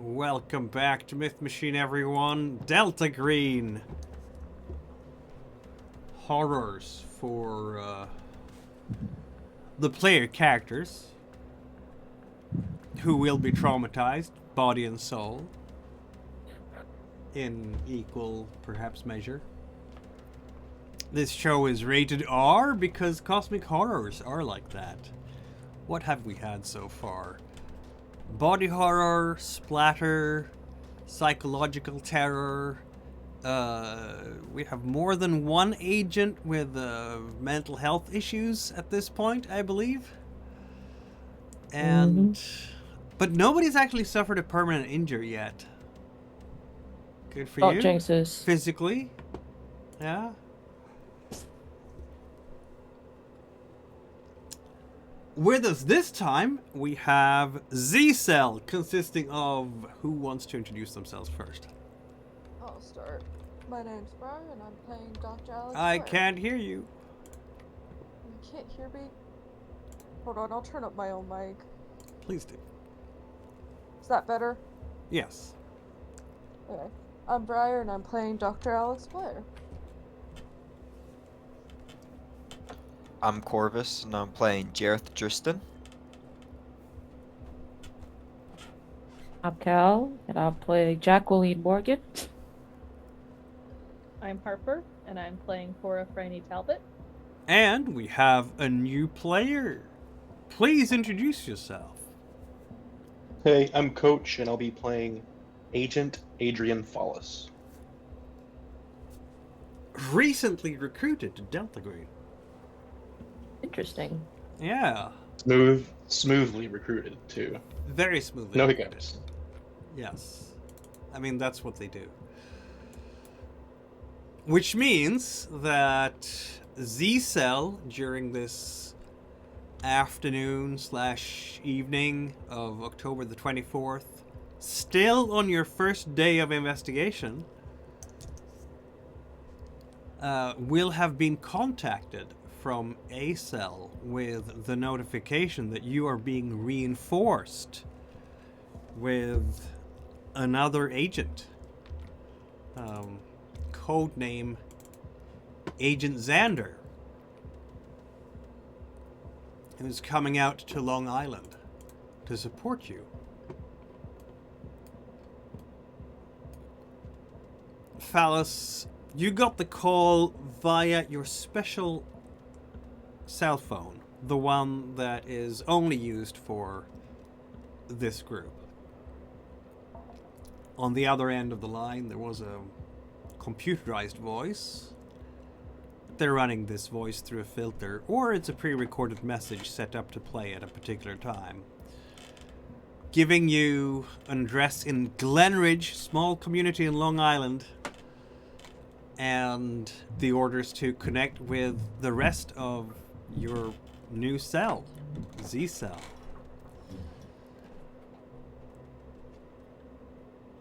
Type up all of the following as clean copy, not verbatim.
Welcome back to Myth Machine, everyone. Delta Green. Horrors for the player characters who will be traumatized, body and soul, in equal, perhaps, measure. This show is rated R because cosmic horrors are like that. What have we had so far? Body horror, splatter, psychological terror. We have more than one agent with mental health issues at this point, I believe. And but nobody's actually suffered a permanent injury yet. Good for you. Jinxes. Physically. Yeah. With us this time, we have Z-Cell, consisting of... Who wants to introduce themselves first? I'll start. My name's Brian, and I'm playing Dr. Alex I Blair. can't hear you. You can't hear me? Hold on, I'll turn up my own mic. Please do. Is that better? Yes. Okay. I'm Brian, and I'm playing Dr. Alex Blair. I'm Corvus, and I'm playing Jareth Tristan. I'm Cal, and I'll play Jacqueline Morgan. I'm Harper, and I'm playing Cora Franny Talbot. And we have a new player. Please introduce yourself. Hey, I'm Coach, and I'll be playing Agent Adrian Follis. Recently recruited to Delta Green. Interesting. Yeah. Smoothly recruited, too. Very smoothly. No recruited. hiccups. Yes. I mean, that's what they do. Which means that Z-Cell, during this afternoon/evening of October the 24th, still on your first day of investigation, will have been contacted from A-Cell with the notification that you are being reinforced with another agent. Codename Agent Xander, who's coming out to Long Island to support you. Phallus, you got the call via your special cell phone, the one that is only used for this group. On the other end of the line, there was a computerized voice. They're running this voice through a filter, or it's a pre-recorded message set up to play at a particular time, giving you an address in Glen Ridge, small community in Long Island, and the orders to connect with the rest of your new cell, Z-Cell.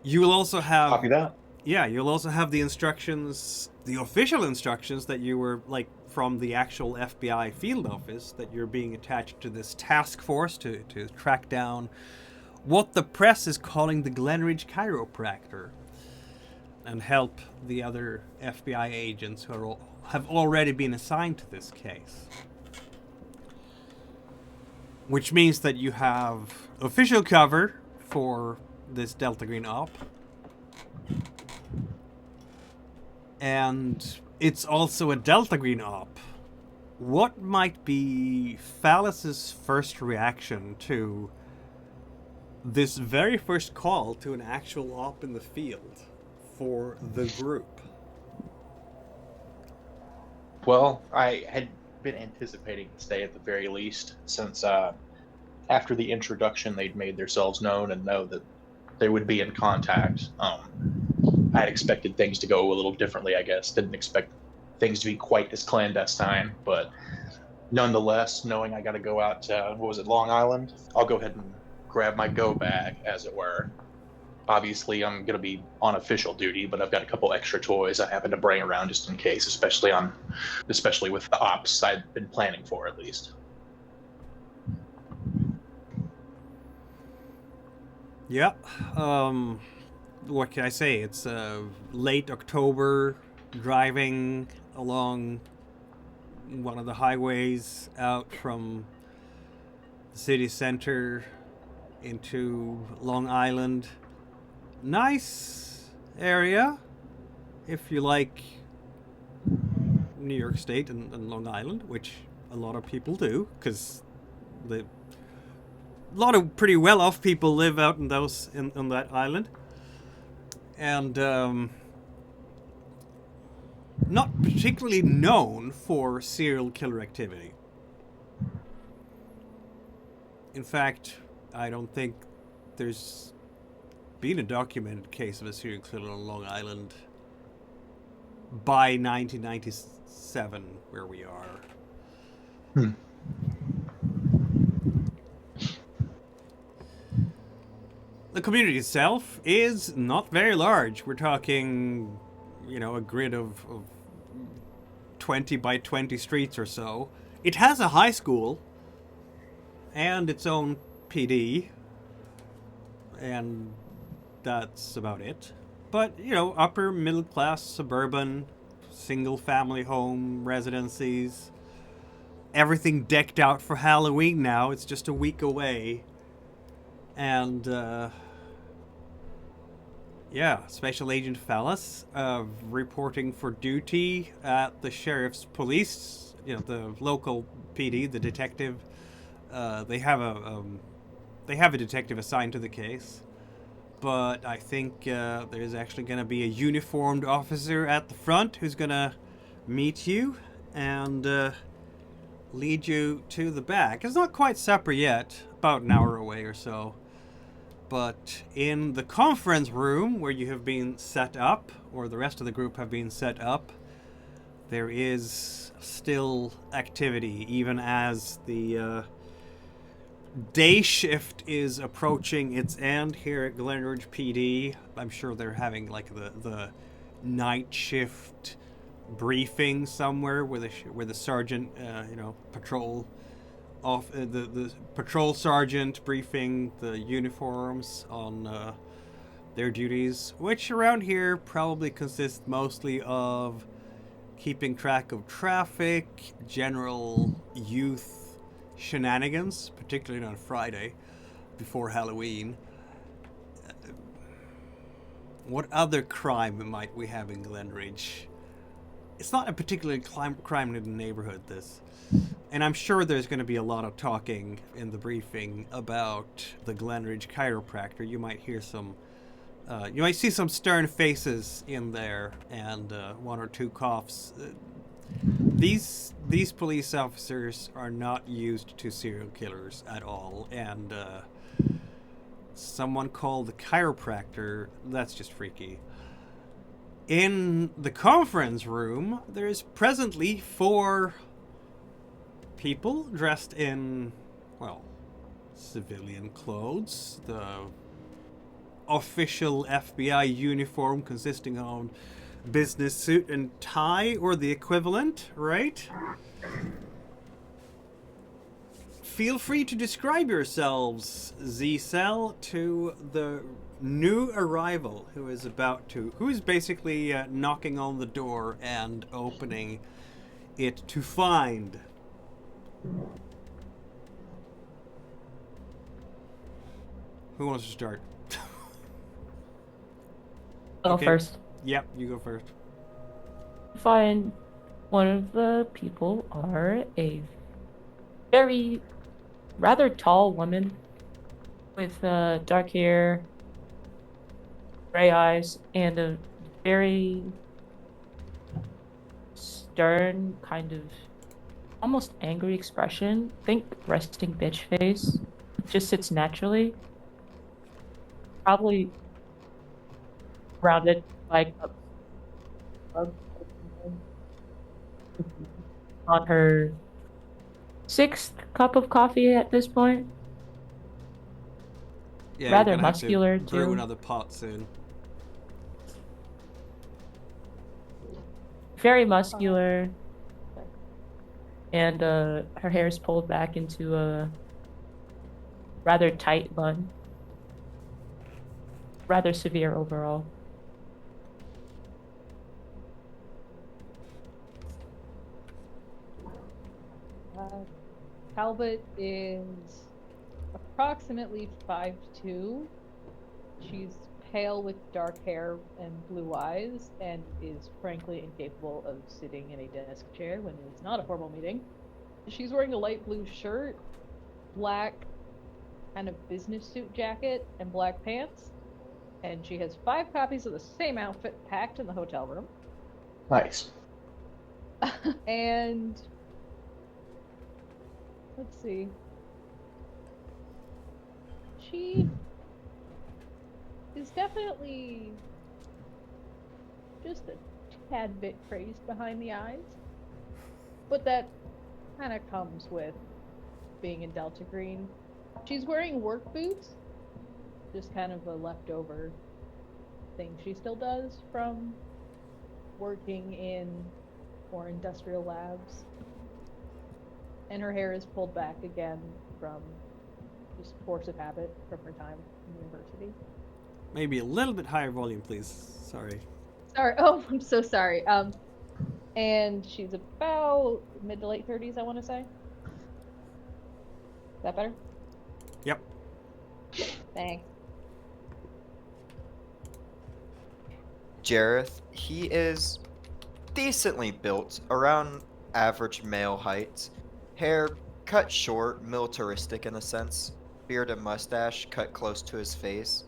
You will also have... Copy that. Yeah, you'll also have the instructions, the official instructions that you were, like, from the actual FBI field office, that you're being attached to this task force to track down what the press is calling the Glen Ridge chiropractor, and help the other FBI agents who have already been assigned to this case. Which means that you have official cover for this Delta Green op. And it's also a Delta Green op. What might be Phallus's first reaction to this very first call to an actual op in the field for the group? Well, I had been anticipating this day at the very least, since after the introduction they'd made themselves known and know that they would be in contact. I had expected things to go a little differently, I guess. Didn't expect things to be quite as clandestine, but nonetheless, knowing I got to go out to, Long Island, I'll go ahead and grab my go bag, as it were. Obviously, I'm going to be on official duty, but I've got a couple extra toys I happen to bring around just in case, especially with the ops I've been planning for, at least. Yeah. What can I say? It's late October, driving along one of the highways out from the city center into Long Island. Nice area if you like New York State and Long Island, which a lot of people do, because a lot of pretty well-off people live out in those on that island, and not particularly known for serial killer activity. In fact, I don't think there's been a documented case of a serial killer on Long Island by 1997, where we are. Hmm. The community itself is not very large. We're talking, a grid of 20 by 20 streets or so. It has a high school and its own PD, and that's about it. But, upper middle class, suburban, single family home residencies. Everything decked out for Halloween now. It's just a week away. And, Special Agent Fallis reporting for duty at the sheriff's police, the local PD, the detective. They have a detective assigned to the case. But I think there's actually going to be a uniformed officer at the front who's going to meet you and lead you to the back. It's not quite supper yet, about an hour away or so. But in the conference room where you have been set up, or the rest of the group have been set up, there is still activity, even as the day shift is approaching its end here at Glen Ridge PD. I'm sure they're having like the night shift briefing somewhere where the sergeant, patrol off the patrol sergeant briefing the uniforms on their duties, which around here probably consist mostly of keeping track of traffic, general youth shenanigans, particularly on Friday before Halloween. What other crime might we have in Glen Ridge? It's not a particularly crime in the neighborhood, this. And I'm sure there's going to be a lot of talking in the briefing about the Glen Ridge chiropractor. You might hear you might see some stern faces in there and one or two coughs. These police officers are not used to serial killers at all, and someone called the chiropractor, that's just freaky. In the conference room, there's presently 4 people dressed in, civilian clothes. The official FBI uniform consisting of business suit and tie, or the equivalent, right? Feel free to describe yourselves, Z-Cell, to the new arrival who is basically knocking on the door and opening it to find. Who wants to start? Go Okay. first. Yep, you go first. Find one of the people are a very rather tall woman with dark hair, gray eyes, and a very stern, kind of almost angry expression. Think resting bitch face. Just sits naturally. Probably surrounded by on her 6th cup of coffee at this point. Yeah, Rather you're gonna muscular, have to brew too. another pot soon. Very muscular. And her hair is pulled back into a rather tight bun. rather severe overall. Talbot is approximately 5'2". She's pale with dark hair and blue eyes, and is frankly incapable of sitting in a desk chair when it's not a formal meeting. She's wearing a light blue shirt, black kind of business suit jacket, and black pants. And she has 5 copies of the same outfit packed in the hotel room. Nice. And let's see. She is definitely just a tad bit crazed behind the eyes. But that kind of comes with being in Delta Green. She's wearing work boots, just kind of a leftover thing she still does from working in more industrial labs. And her hair is pulled back again from just force of habit from her time in university. Maybe a little bit higher volume, please. Sorry. Sorry. Oh, I'm so sorry. And she's about mid to late 30s, I want to say. Is that better? Yep. Thanks. Jareth, he is decently built, around average male height. Hair cut short, militaristic in a sense. Beard and mustache cut close to his face.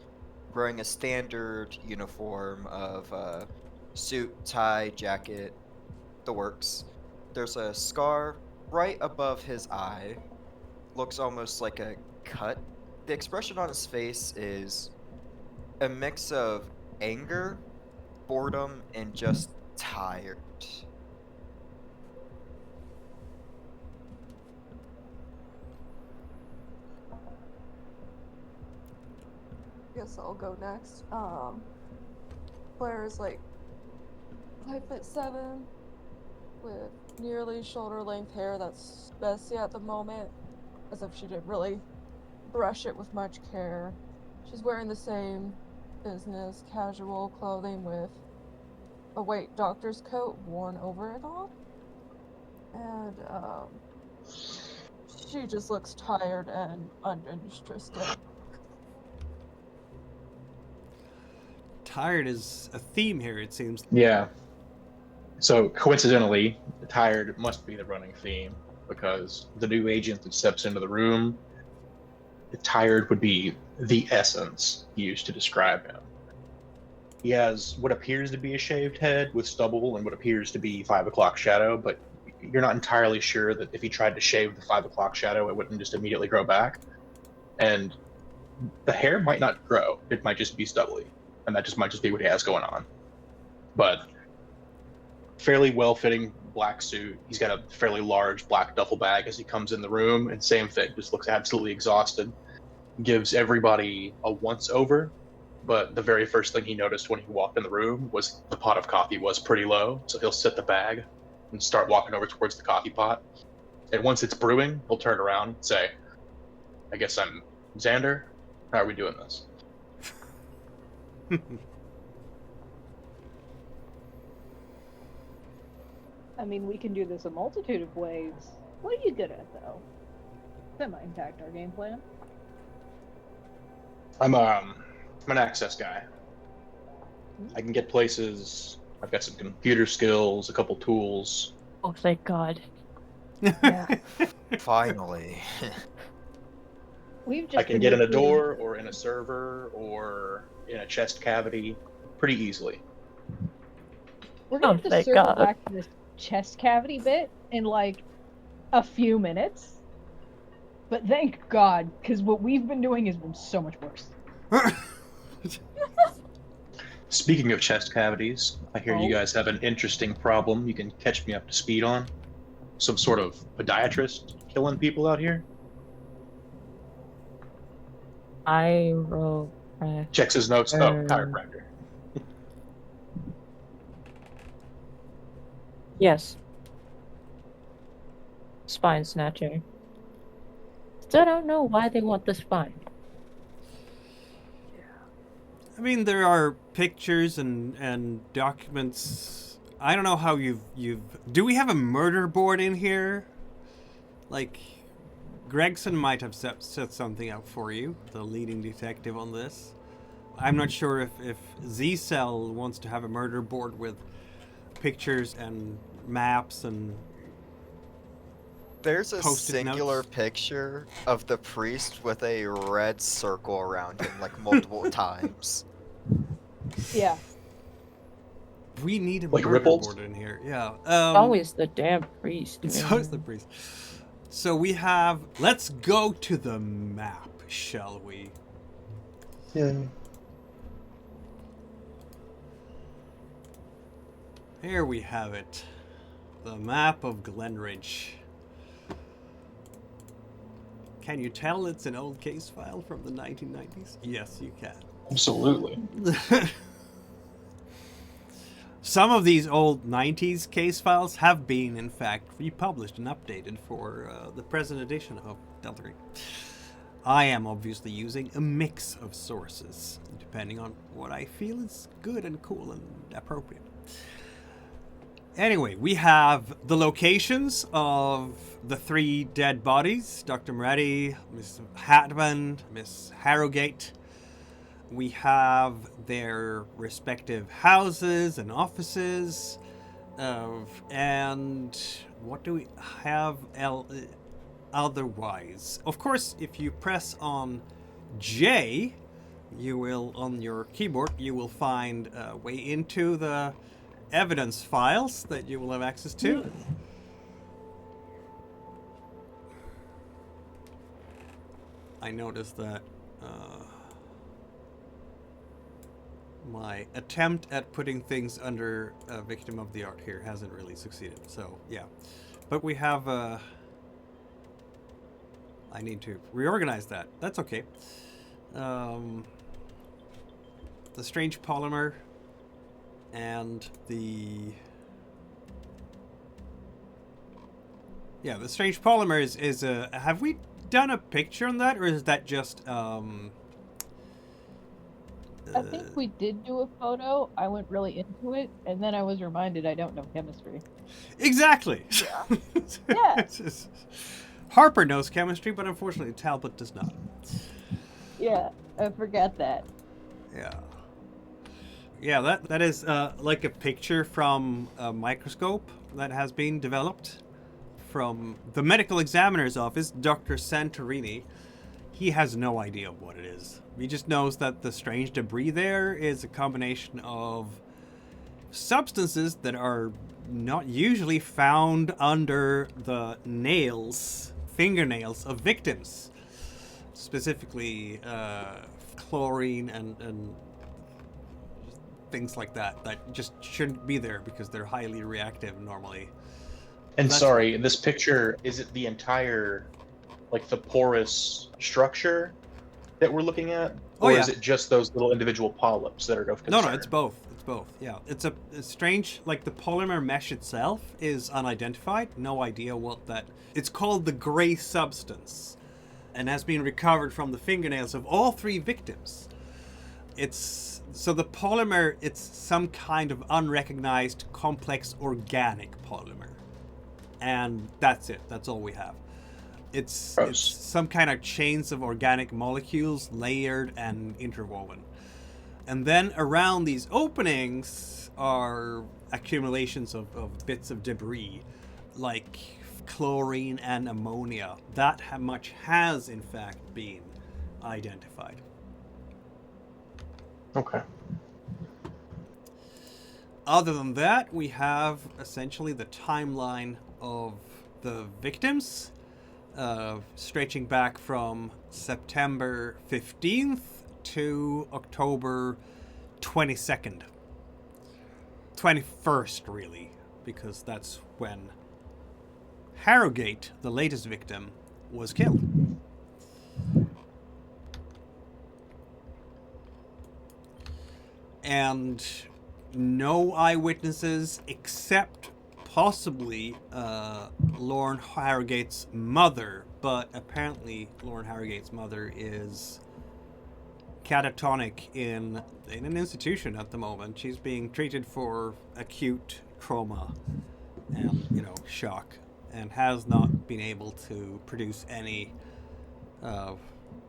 Wearing a standard uniform of suit, tie, jacket, the works. There's a scar right above his eye. Looks almost like a cut. The expression on his face is a mix of anger, boredom, and just tired. Guess I'll go next. Claire is like 5'7", with nearly shoulder-length hair that's messy at the moment, as if she didn't really brush it with much care. She's wearing the same business casual clothing with a white doctor's coat worn over it all. And she just looks tired and uninterested. Tired is a theme here, it seems. Yeah. So coincidentally, tired must be the running theme, because the new agent that steps into the room, tired would be the essence used to describe him. He has what appears to be a shaved head with stubble and what appears to be 5 o'clock shadow, but you're not entirely sure that if he tried to shave the 5 o'clock shadow, it wouldn't just immediately grow back. And the hair might not grow, it might just be stubbly, and that just might just be what he has going on. But fairly well-fitting black suit. He's got a fairly large black duffel bag as he comes in the room, and same thing, just looks absolutely exhausted. Gives everybody a once-over, but the very first thing he noticed when he walked in the room was the pot of coffee was pretty low, so he'll set the bag and start walking over towards the coffee pot. And once it's brewing, he'll turn around and say, "I guess I'm Xander. How are we doing this?" I mean, we can do this a multitude of ways. What are you good at, though? That might impact our game plan. I'm an access guy. I can get places. I've got some computer skills, a couple tools. Oh, thank God. Yeah. Finally. We've just I can been get in a recruiting- door or in a server or in a chest cavity pretty easily. We're gonna Oh, have to thank circle God. back to this chest cavity bit in like a few minutes. But thank God, because what we've been doing has been so much worse. Speaking of chest cavities, I hear you Oh. guys have an interesting problem you can catch me up to speed on. Some sort of podiatrist killing people out here? Checks his notes. Oh, chiropractor. Yes. Spine snatcher. Still don't know why they want the spine. I mean, there are pictures and documents. I don't know how you've. Do we have a murder board in here? Like, Gregson might have set something up for you, the leading detective on this. I'm not sure if Z-Cell wants to have a murder board with pictures and maps and There's a Post-it singular notes. picture of the priest with a red circle around him, like multiple times. Yeah. we need a Like murder ripples? board in here. Yeah. Always the damn priest. It's man. always the priest. So we have. Let's go to the map, shall we? Yeah. Here we have it. The map of Glen Ridge. Can you tell it's an old case file from the 1990s? Yes, you can. Absolutely. Some of these old 90s case files have been, in fact, republished and updated for the present edition of Delta Green. I am obviously using a mix of sources, depending on what I feel is good and cool and appropriate. Anyway, we have the locations of the 3 dead bodies, Dr. Moretti, Miss Hatman, Miss Harrogate. We have their respective houses and offices. And what do we have otherwise? Of course, if you press on J, you will, on your keyboard, you will find a way into the evidence files that you will have access to. I noticed that my attempt at putting things under a victim of the art here hasn't really succeeded. So, yeah. But we have... I need to reorganize that. That's okay. The strange polymer and the... Yeah, the strange polymer is a... Have we done a picture on that, or is that just... I think we did do a photo. I went really into it, and then I was reminded I don't know chemistry. Exactly! Yeah. Yeah. It's just- Harper knows chemistry, but unfortunately Talbot does not. Yeah, I forgot that. Yeah. Yeah, that is like a picture from a microscope that has been developed from the medical examiner's office, Dr. Santorini. He has no idea what it is. He just knows that the strange debris there is a combination of substances that are not usually found under the fingernails of victims. Specifically, chlorine and things like that just shouldn't be there because they're highly reactive normally. And That's- sorry, this picture, is it the entire, like the porous structure that we're looking at? Oh, Or yeah. is it just those little individual polyps that are of concern? No, it's both. It's both. Yeah, it's a strange. Like the polymer mesh itself is unidentified. No idea what that. It's called the gray substance, and has been recovered from the fingernails of all 3 victims. It's so the polymer. It's some kind of unrecognized complex organic polymer, and that's it. That's all we have. It's Gross. some kind of chains of organic molecules layered and interwoven. And then around these openings are accumulations of bits of debris, like chlorine and ammonia. That much has, in fact, been identified. Okay. Other than that, we have essentially the timeline of the victims, stretching back from September 15th to October 22nd. 21st, really, because that's when Harrogate, the latest victim, was killed. And no eyewitnesses except possibly Lauren Harrogate's mother, but apparently Lauren Harrogate's mother is catatonic in an institution at the moment. She's being treated for acute trauma and, shock, and has not been able to produce any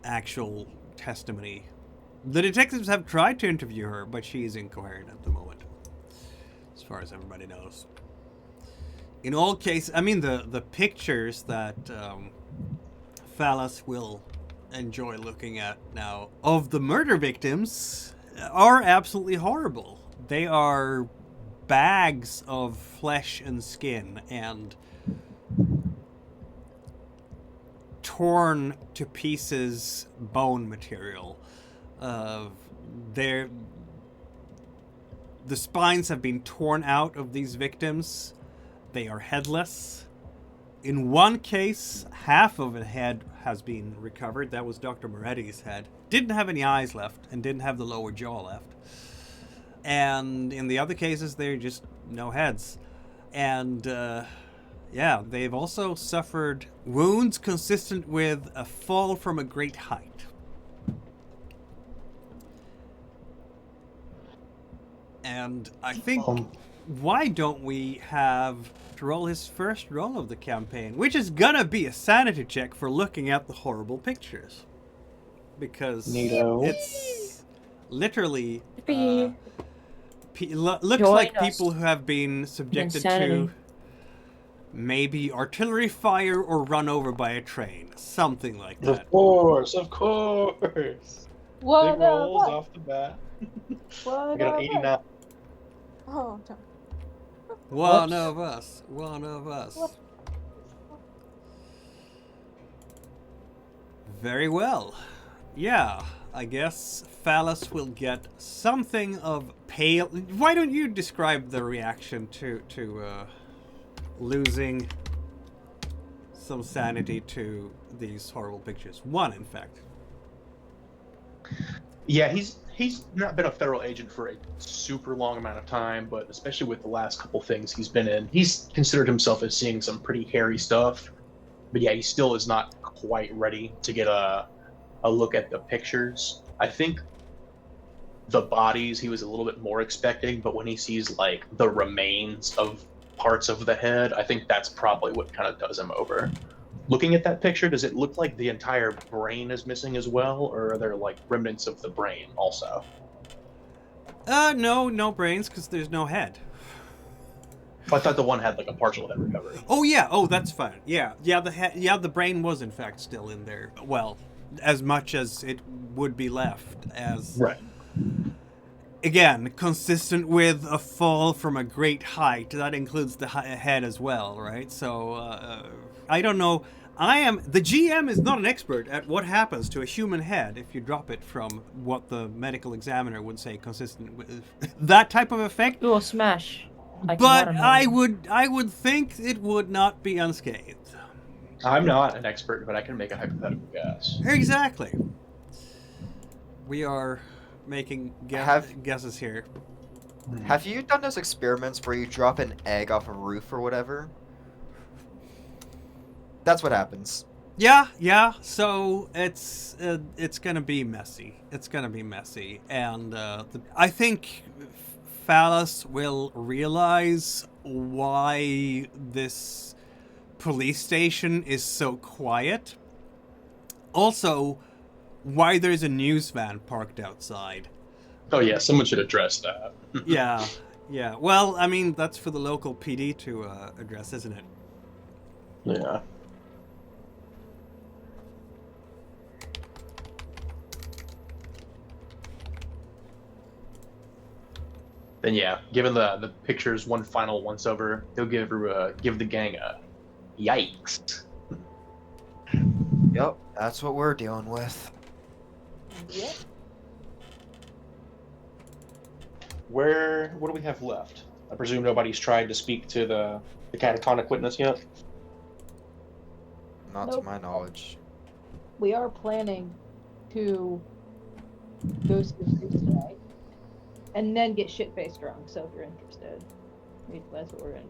actual testimony. The detectives have tried to interview her, but she is incoherent at the moment, as far as everybody knows. In all cases, I mean, the pictures that Phallus will enjoy looking at now of the murder victims are absolutely horrible. They are bags of flesh and skin and torn to pieces bone material. The spines have been torn out of these victims. They are headless. In one case, half of a head has been recovered. That was Dr. Moretti's head. Didn't have any eyes left and didn't have the lower jaw left. And in the other cases, they're just no heads. And they've also suffered wounds consistent with a fall from a great height. And I think, why don't we have to roll his first roll of the campaign, which is gonna be a sanity check for looking at the horrible pictures, because it's literally looks like people who have been subjected to maybe artillery fire or run over by a train, something like that. Of course. What Big rolls off the bat. What I got an 89. Oh, no. One of us. Very well. Yeah, I guess Phallus will get something of pale. Why don't you describe the reaction to losing some sanity to these horrible pictures? One, in fact. Yeah, he's not been a federal agent for a super long amount of time, but especially with the last couple things he's been in, he's considered himself as seeing some pretty hairy stuff. But yeah, he still is not quite ready to get a look at the pictures. I think the bodies he was a little bit more expecting, but when he sees like the remains of parts of the head, I think that's probably what kind of does him over. Looking at that picture, does it look like the entire brain is missing as well, or are there like remnants of the brain also? No brains, because there's no head. I thought the one had like a partial head recovery. Oh yeah, that's fine. Yeah, the brain was in fact still in there. Well, as much as it would be left as. Right. Again, consistent with a fall from a great height. That includes the head as well, right? So, I don't know. The GM is not an expert at what happens to a human head if you drop it from what the medical examiner would say consistent with that type of effect. It will smash. But I would think it would not be unscathed. I'm not an expert, but I can make a hypothetical guess. Exactly. We are making guesses here. Have you done those experiments where you drop an egg off a roof or whatever? That's what happens. Yeah. So it's gonna be messy. And I think Phallus will realize why this police station is so quiet. Also, why there's a news van parked outside. Oh yeah, someone should address that. Yeah. Well, I mean, that's for the local PD to address, isn't it? Yeah. Then yeah, given the pictures one final once over, he'll give the gang a yikes. Yep, that's what we're dealing with. Yep. What do we have left? I presume nobody's tried to speak to the catatonic witness yet? Not to my knowledge. We are planning to go see the priest tonight, and then get shit-faced drunk. So if you're interested, that's what we're gonna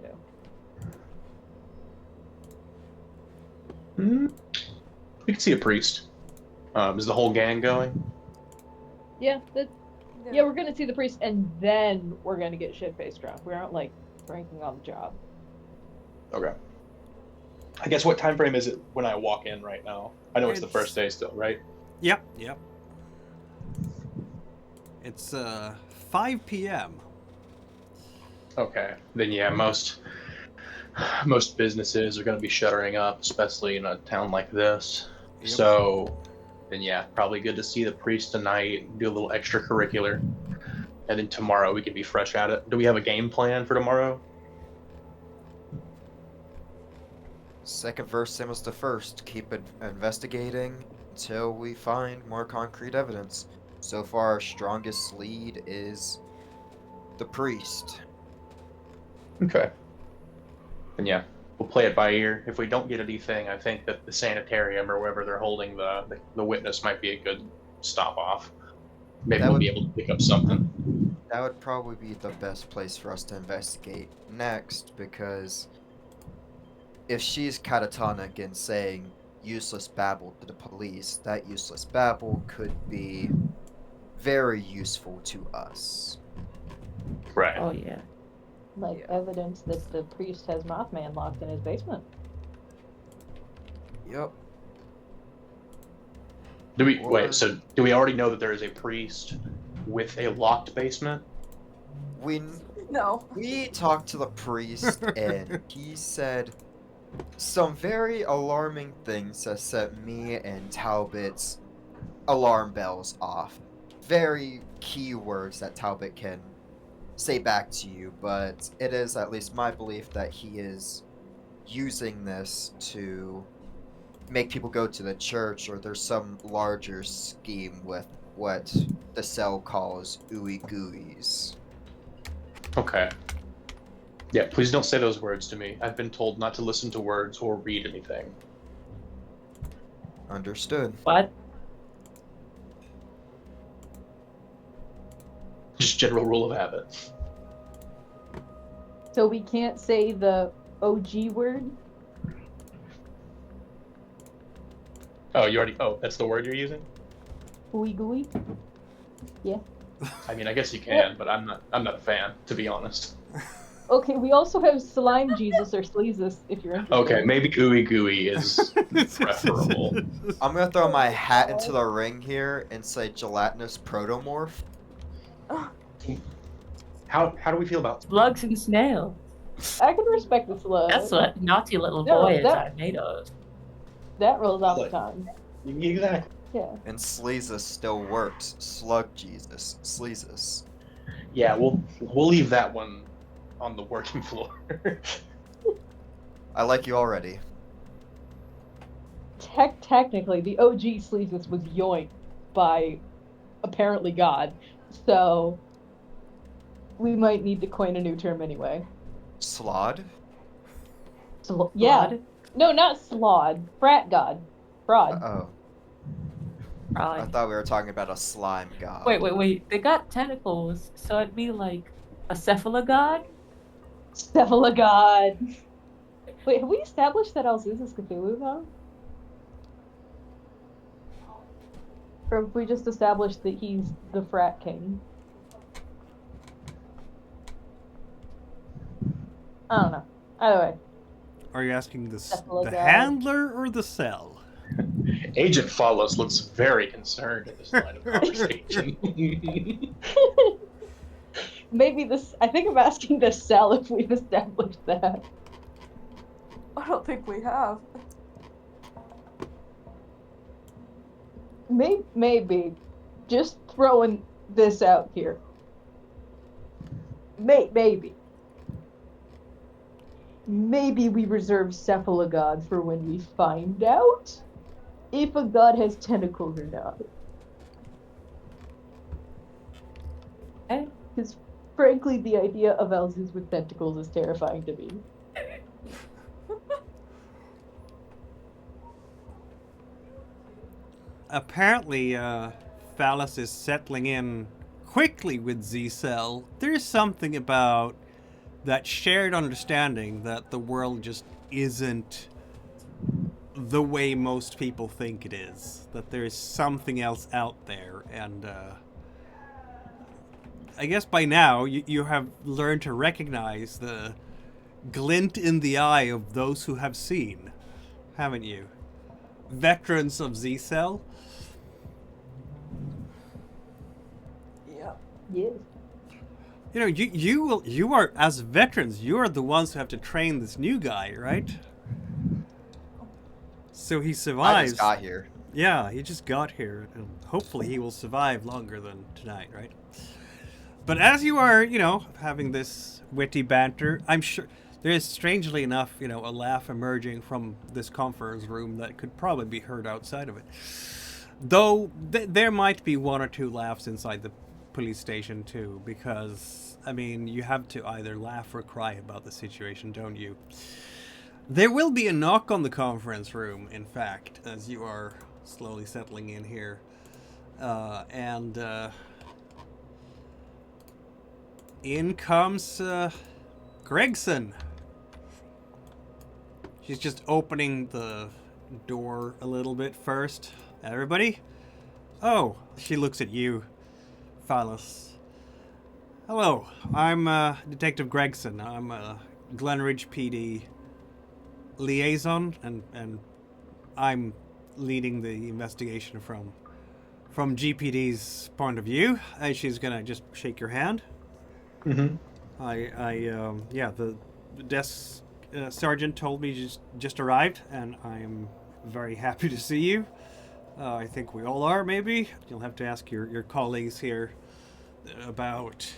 do. We can see a priest. Is the whole gang going? Yeah, yeah, we're gonna see the priest, and then we're gonna get shit-faced drunk. We aren't like drinking on the job. Okay. I guess what time frame is it when I walk in right now? I know it's the first day still, right? Yep. It's 5 p.m. Okay. Then yeah, most businesses are going to be shuttering up, especially in a town like this. Yep. So then yeah, probably good to see the priest tonight, do a little extracurricular, and then tomorrow we can be fresh at it. Do we have a game plan for tomorrow? Second verse, same as the first. Keep investigating until we find more concrete evidence. So far, our strongest lead is the priest. Okay. And yeah, we'll play it by ear. If we don't get anything, I think that the sanitarium or wherever they're holding the witness might be a good stop off. Maybe we'll be able to pick up something. That would probably be the best place for us to investigate next, because if she's catatonic and saying useless babble to the police, that useless babble could be very useful to us. Right. Oh yeah. Like evidence that the priest has Mothman locked in his basement. Yep. Wait, so do we already know that there is a priest with a locked basement? No. We talked to the priest and he said some very alarming things that set me and Talbot's alarm bells off. Very key words that Talbot can say back to you, but it is at least my belief that he is using this to make people go to the church, or there's some larger scheme with what the cell calls ooey gooeys. Okay. Yeah, please don't say those words to me. I've been told not to listen to words or read anything. Understood. What? Just general rule of habit. So we can't say the OG word? Oh, that's the word you're using? Ooey gooey? Yeah. I mean, I guess you can, but I'm not a fan, to be honest. Okay, we also have Slime Jesus or Sleezus if you're interested. Okay, maybe ooey gooey is preferable. I'm gonna throw my hat into the ring here and say gelatinous protomorph. How do we feel about Slugs and snail. I can respect the slug. That's what naughty little No, boys that- are made of. That rolls off the tongue. exactly? Yeah. And Sleezus still works. Slug Jesus. Sleezus. Yeah, we'll leave that one on the working floor. I like you already. Technically, the OG Sleezus was yoinked by apparently God, so we might need to coin a new term anyway. Slod? Yeah. Blood? No, not Slod. Frat God. Fraud. Oh. I Right. thought we were talking about a slime god. Wait. They got tentacles, so it'd be like a cephalogod? Cephalogod. Wait, have we established that Alzuz is Cthulhu, though? Or have we just established that he's the frat king? I don't know. Either way. Are you asking the Cephalogod. handler or the cell? Agent Follows looks very concerned in this line of conversation. Maybe this. I think I'm asking the cell if we've established that. I don't think we have. Maybe. Just throwing this out here. Maybe. Maybe we reserve cephalogod for when we find out if a god has tentacles or not. Eh? Because frankly, the idea of Alzuz with tentacles is terrifying to me. Apparently, Phallus is settling in quickly with Z-Cell. There's something about that shared understanding that the world just isn't the way most people think it is. That there's something else out there, and I guess by now you have learned to recognize the glint in the eye of those who have seen, haven't you? Veterans of Z-Cell. Yeah. Yes. You know, you are, as veterans, you are the ones who have to train this new guy, right? So he I survives. just got here. Yeah, he just got here, and hopefully he will survive longer than tonight, right? But as you are, you know, having this witty banter, I'm sure there is, strangely enough, you know, a laugh emerging from this conference room that could probably be heard outside of it. Though there might be one or two laughs inside the police station too, because, I mean, you have to either laugh or cry about the situation, don't you? There will be a knock on the conference room, in fact, as you are slowly settling in here. In comes Gregson. She's just opening the door a little bit first. Everybody? Oh, she looks at you, Phallus. Hello, I'm Detective Gregson. I'm Glen Ridge PD liaison, and I'm leading the investigation from GPD's point of view. And she's gonna just shake your hand. Mm-hmm. Yeah, the desk sergeant told me you just arrived, and I'm very happy to see you. I think we all are, maybe. You'll have to ask your colleagues here about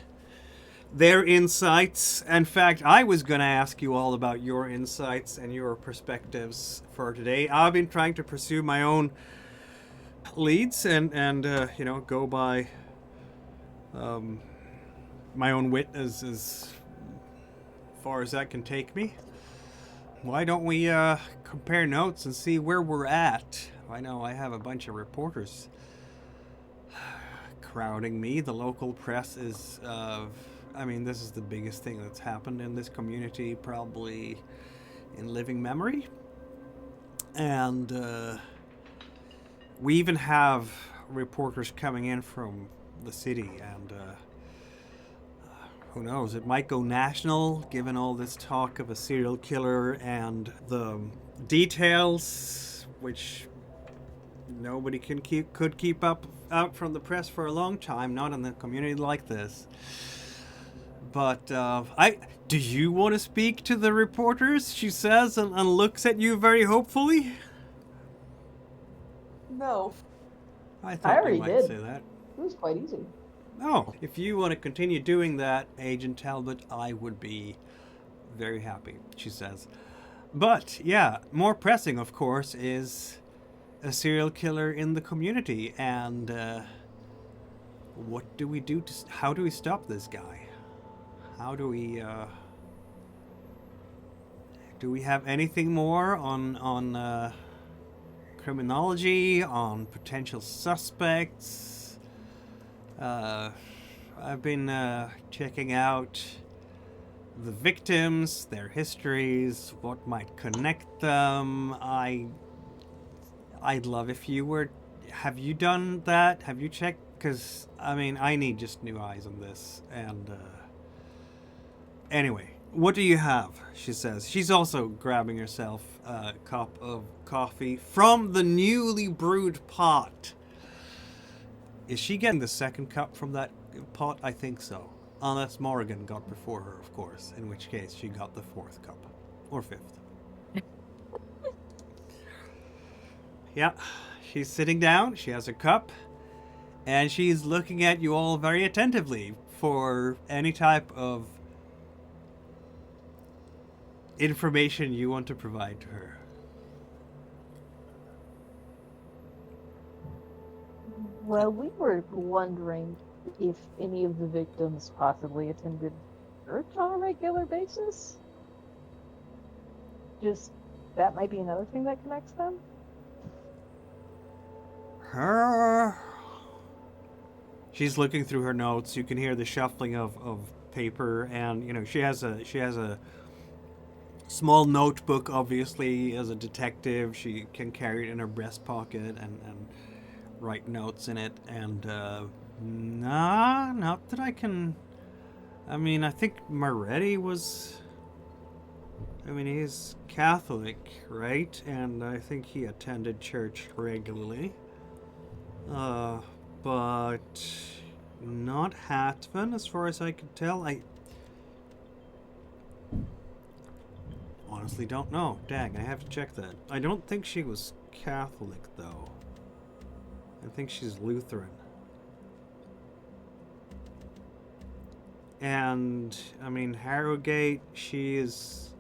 their insights. In fact, I was going to ask you all about your insights and your perspectives for today. I've been trying to pursue my own leads and you know, go by my own wit as far as that can take me. Why don't we compare notes and see where we're at? I know I have a bunch of reporters crowding me. The local press is, I mean, this is the biggest thing that's happened in this community probably in living memory. And we even have reporters coming in from the city, and who knows, it might go national given all this talk of a serial killer and the details which nobody could keep up out from the press for a long time, not in a community like this. But do you want to speak to the reporters? She says, and looks at you very hopefully. No. I I thought you already might did. say that. It was quite easy. Oh, if you want to continue doing that, Agent Talbot, I would be very happy, she says. But, yeah, more pressing, of course, is a serial killer in the community, and what do we do how do we stop this guy? How do we have anything more on criminology, on potential suspects? I've been checking out the victims, their histories, what might connect them. I'd love if you were... Have you done that? Have you checked? Because, I mean, I need just new eyes on this. And, anyway, what do you have? She says. She's also grabbing herself a cup of coffee from the newly brewed pot. Is she getting the second cup from that pot? I think so. Unless Morrigan got before her, of course. In which case, she got the fourth cup. Or fifth. Yeah. She's sitting down. She has a cup. And she's looking at you all very attentively for any type of information you want to provide to her. Well, we were wondering if any of the victims possibly attended church on a regular basis. Just, that might be another thing that connects them. She's looking through her notes. You can hear the shuffling of paper, and you know she has a small notebook. Obviously, as a detective, she can carry it in her breast pocket and write notes in it. And Nah, not that I can. I mean, I think Moretti was. I mean, he's Catholic, right? And I think he attended church regularly. But not Hatman, as far as I could tell. I honestly don't know. Dang, I have to check that. I don't think she was Catholic, though. I think she's Lutheran. And, I mean, Harrogate, she is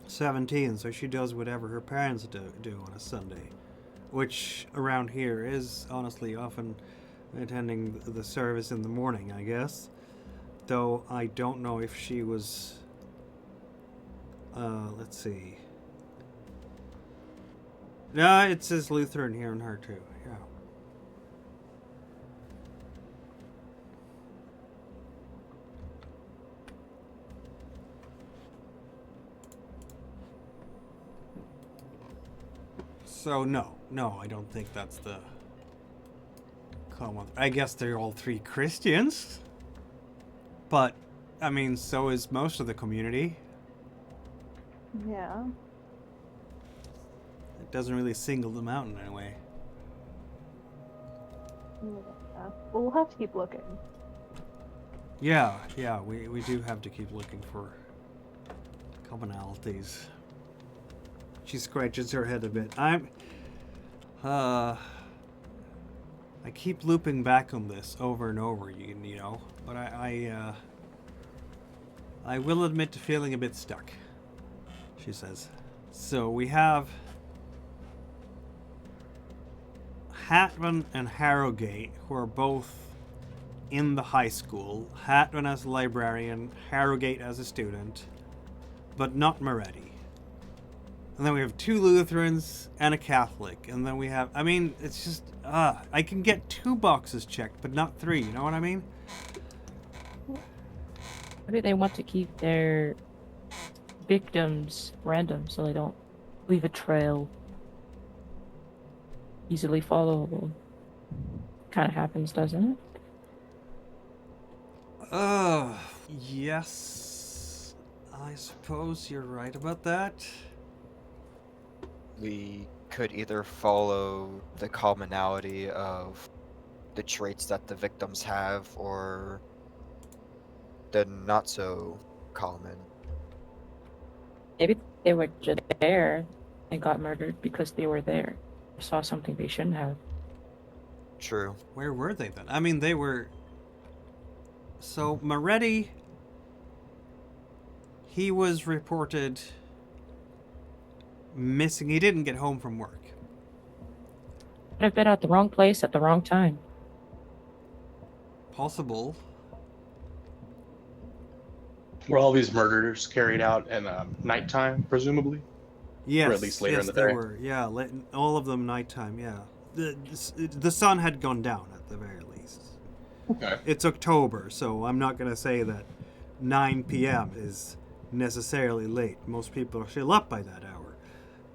17, so she does whatever her parents do on a Sunday. Which, around here, is honestly often attending the service in the morning, I guess. Though I don't know if she was... let's see. No, it says Lutheran here in her too, yeah. So no, I don't think that's the common. I guess they're all three Christians. But, I mean, so is most of the community. Yeah. It doesn't really single them out in any way. Yeah. We'll have to keep looking. Yeah, we do have to keep looking for commonalities. She scratches her head a bit. I keep looping back on this over and over, you know, but I will admit to feeling a bit stuck, she says. So we have Hatman and Harrogate, who are both in the high school. Hatman as a librarian, Harrogate as a student, but not Moretti. And then we have two Lutherans and a Catholic. And then we have, I mean, it's just, I can get 2 boxes checked, but not 3, you know what I mean? Maybe they want to keep their victims random so they don't leave a trail easily followable. Kind of happens, doesn't it? Yes. I suppose you're right about that. We could either follow the commonality of the traits that the victims have, or the not so common. Maybe they were just there and got murdered because they were there. Saw something they shouldn't have. True. Where were they then? I mean, they were... So, Moretti... He was reported missing. He didn't get home from work. Could have been at the wrong place at the wrong time. Possible. Were all these murders carried out in nighttime, presumably? Yes. Or at least later in the they day. were. Yeah, all of them nighttime, yeah. The sun had gone down at the very least. Okay. It's October, so I'm not going to say that 9 p.m. is necessarily late. Most people are still up by that hour.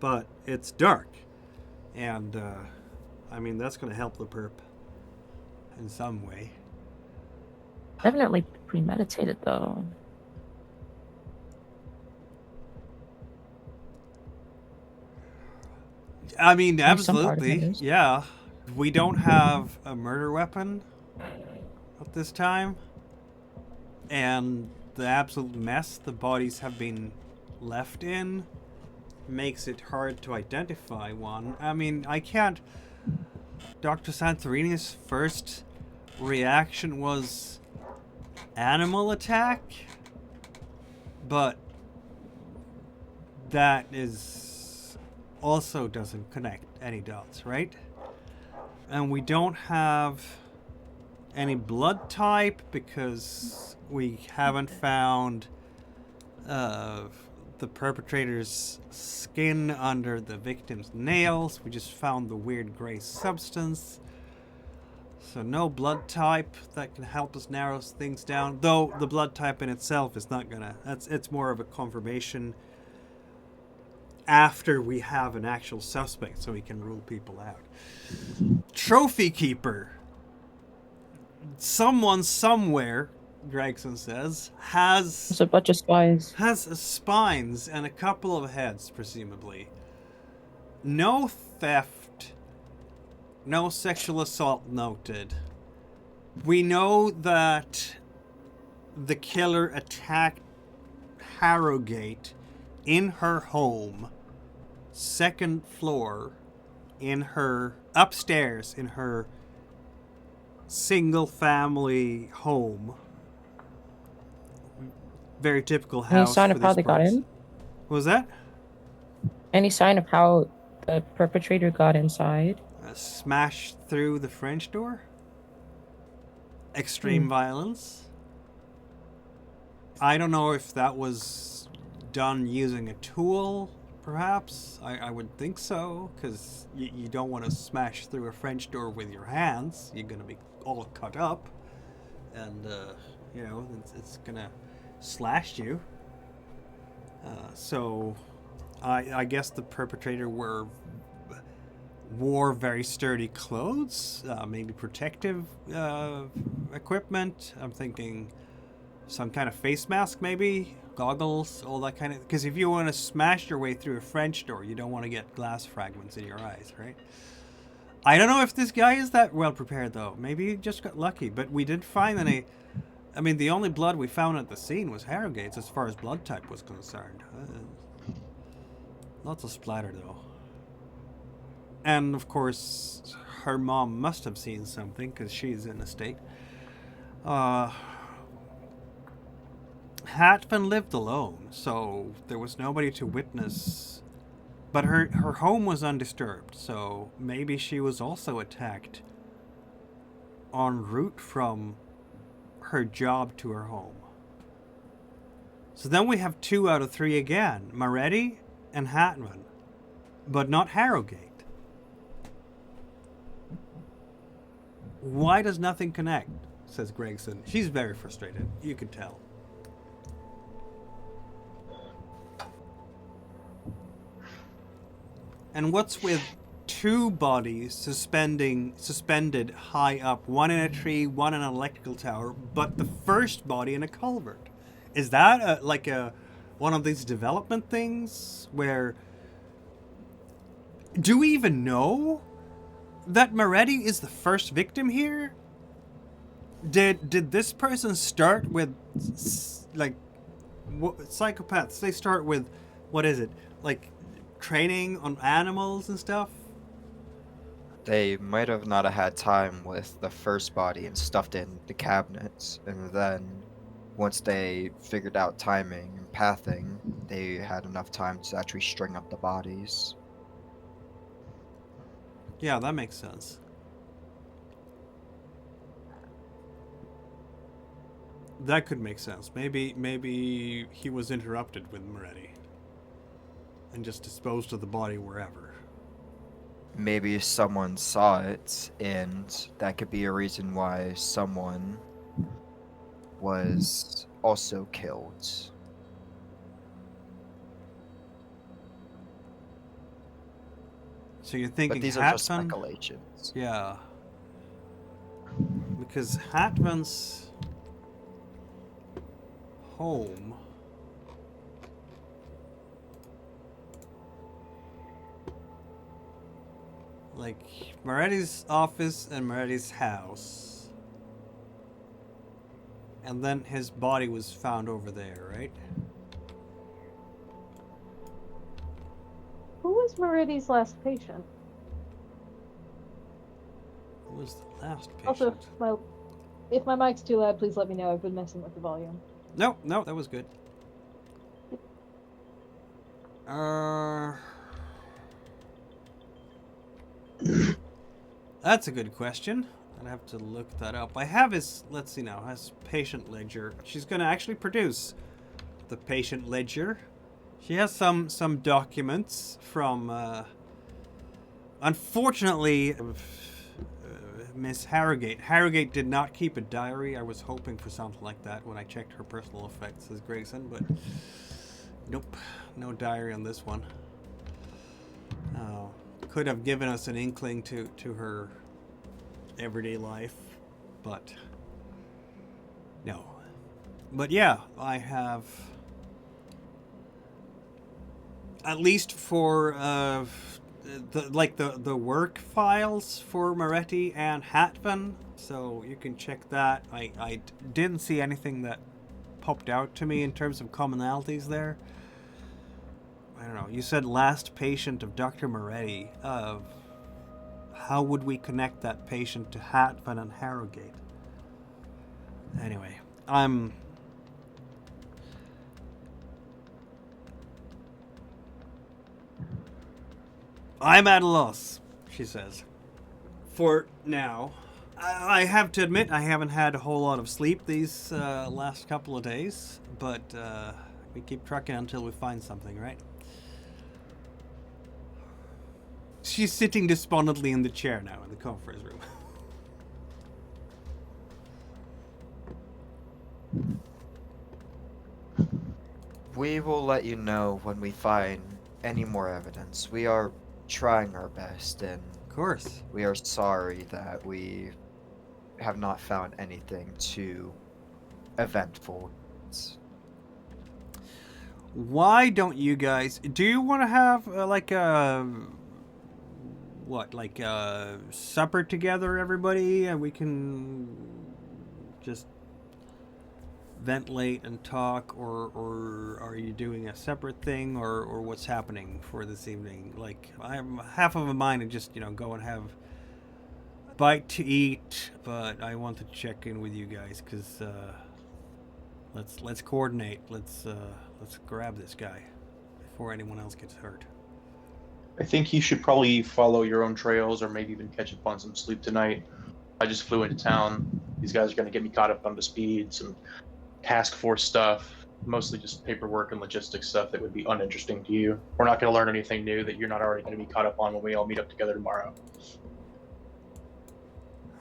But it's dark. And, I mean, that's going to help the perp in some way. Definitely premeditated, though. I mean, There's some part of it absolutely, is. yeah. We don't have a murder weapon at this time. And the absolute mess the bodies have been left in makes it hard to identify one. I mean, I can't... Dr. Santorini's first reaction was animal attack, but that is also doesn't connect any dots, right? And we don't have any blood type because we haven't found the perpetrator's skin under the victim's nails. We just found the weird gray substance. So no blood type that can help us narrow things down. Though the blood type in itself is not gonna. It's more of a confirmation after we have an actual suspect, so we can rule people out. Trophy keeper. someone somewhere, Gregson says, There's a bunch of spies. has spines and a couple of heads, presumably. No theft, no sexual assault noted. We know that the killer attacked Harrogate in her home, second floor, upstairs in her single family home. Very typical Any house sign for of how this they got place. in? What was that? Any sign of how the perpetrator got inside? Smashed through the French door? Extreme violence? I don't know if that was done using a tool, perhaps. I would think so, because you don't want to smash through a French door with your hands. You're going to be all cut up. And, it's going to slash you. So I guess the perpetrator wore very sturdy clothes, maybe protective equipment. I'm thinking some kind of face mask, maybe goggles, all that kind of. Because if you want to smash your way through a French door, you don't want to get glass fragments in your eyes, right? I don't know if this guy is that well prepared, though. Maybe he just got lucky. But we did find the only blood we found at the scene was Harrogate's as far as blood type was concerned. Lots of splatter, though. And, of course, her mom must have seen something, because she's in a state. Hatman lived alone, so there was nobody to witness. But her home was undisturbed, so maybe she was also attacked en route from her job to her home. So then we have 2 out of 3 again. Moretti and Hatman. But not Harrogate. Why does nothing connect? Says Gregson. She's very frustrated. You can tell. And what's with 2 bodies suspended high up, one in a tree, one in an electrical tower, but the first body in a culvert? Is that one of these development things where... Do we even know that Moretti is the first victim here? Did this person start with psychopaths? They start with, what is it, like training on animals and stuff? They might have not have had time with the first body and stuffed in the cabinets, and then once they figured out timing and pathing, they had enough time to actually string up the bodies. Yeah, that makes sense. That could make sense. Maybe he was interrupted with Moretti and just disposed of the body wherever. Maybe someone saw it, and that could be a reason why someone was also killed. So you're thinking But these are just Hatman? speculations. Yeah. Because Hatman's home... like Moretti's office and Moretti's house. And then his body was found over there, right? Who was Moretti's last patient? Who was the last patient? Also, if my mic's too loud, please let me know. I've been messing with the volume. No, that was good. That's a good question. I'd have to look that up. I have his, let's see now, his patient ledger. She's going to actually produce the patient ledger. She has some documents from, unfortunately, Miss Harrogate. Harrogate did not keep a diary. I was hoping for something like that when I checked her personal effects, says Gregson, but nope, no diary on this one. Could have given us an inkling to her everyday life, but No. But yeah, I have... At least for the work files for Moretti and Hatvan, so you can check that. I didn't see anything that popped out to me in terms of commonalities there. I don't know. You said last patient of Dr. Moretti. How would we connect that patient to Hatvan and Harrogate? Anyway, I'm at a loss, she says. For now. I have to admit, I haven't had a whole lot of sleep these last couple of days, but we keep trucking until we find something, right? She's sitting despondently in the chair now in the conference room. We will let you know when we find any more evidence. We are trying our best, and Of course. we are sorry that we have not found anything too eventful. Why don't you guys... Do you want to have supper together, everybody? And we can just ventilate and talk, or are you doing a separate thing, or what's happening for this evening? Like, I'm half of a mind to just, go and have a bite to eat, but I want to check in with you guys, because let's coordinate. Let's grab this guy before anyone else gets hurt. I think you should probably follow your own trails, or maybe even catch up on some sleep tonight. I just flew into town. These guys are going to get me caught up on the speed, some task force stuff, mostly just paperwork and logistics stuff that would be uninteresting to you. We're not going to learn anything new that you're not already going to be caught up on when we all meet up together tomorrow.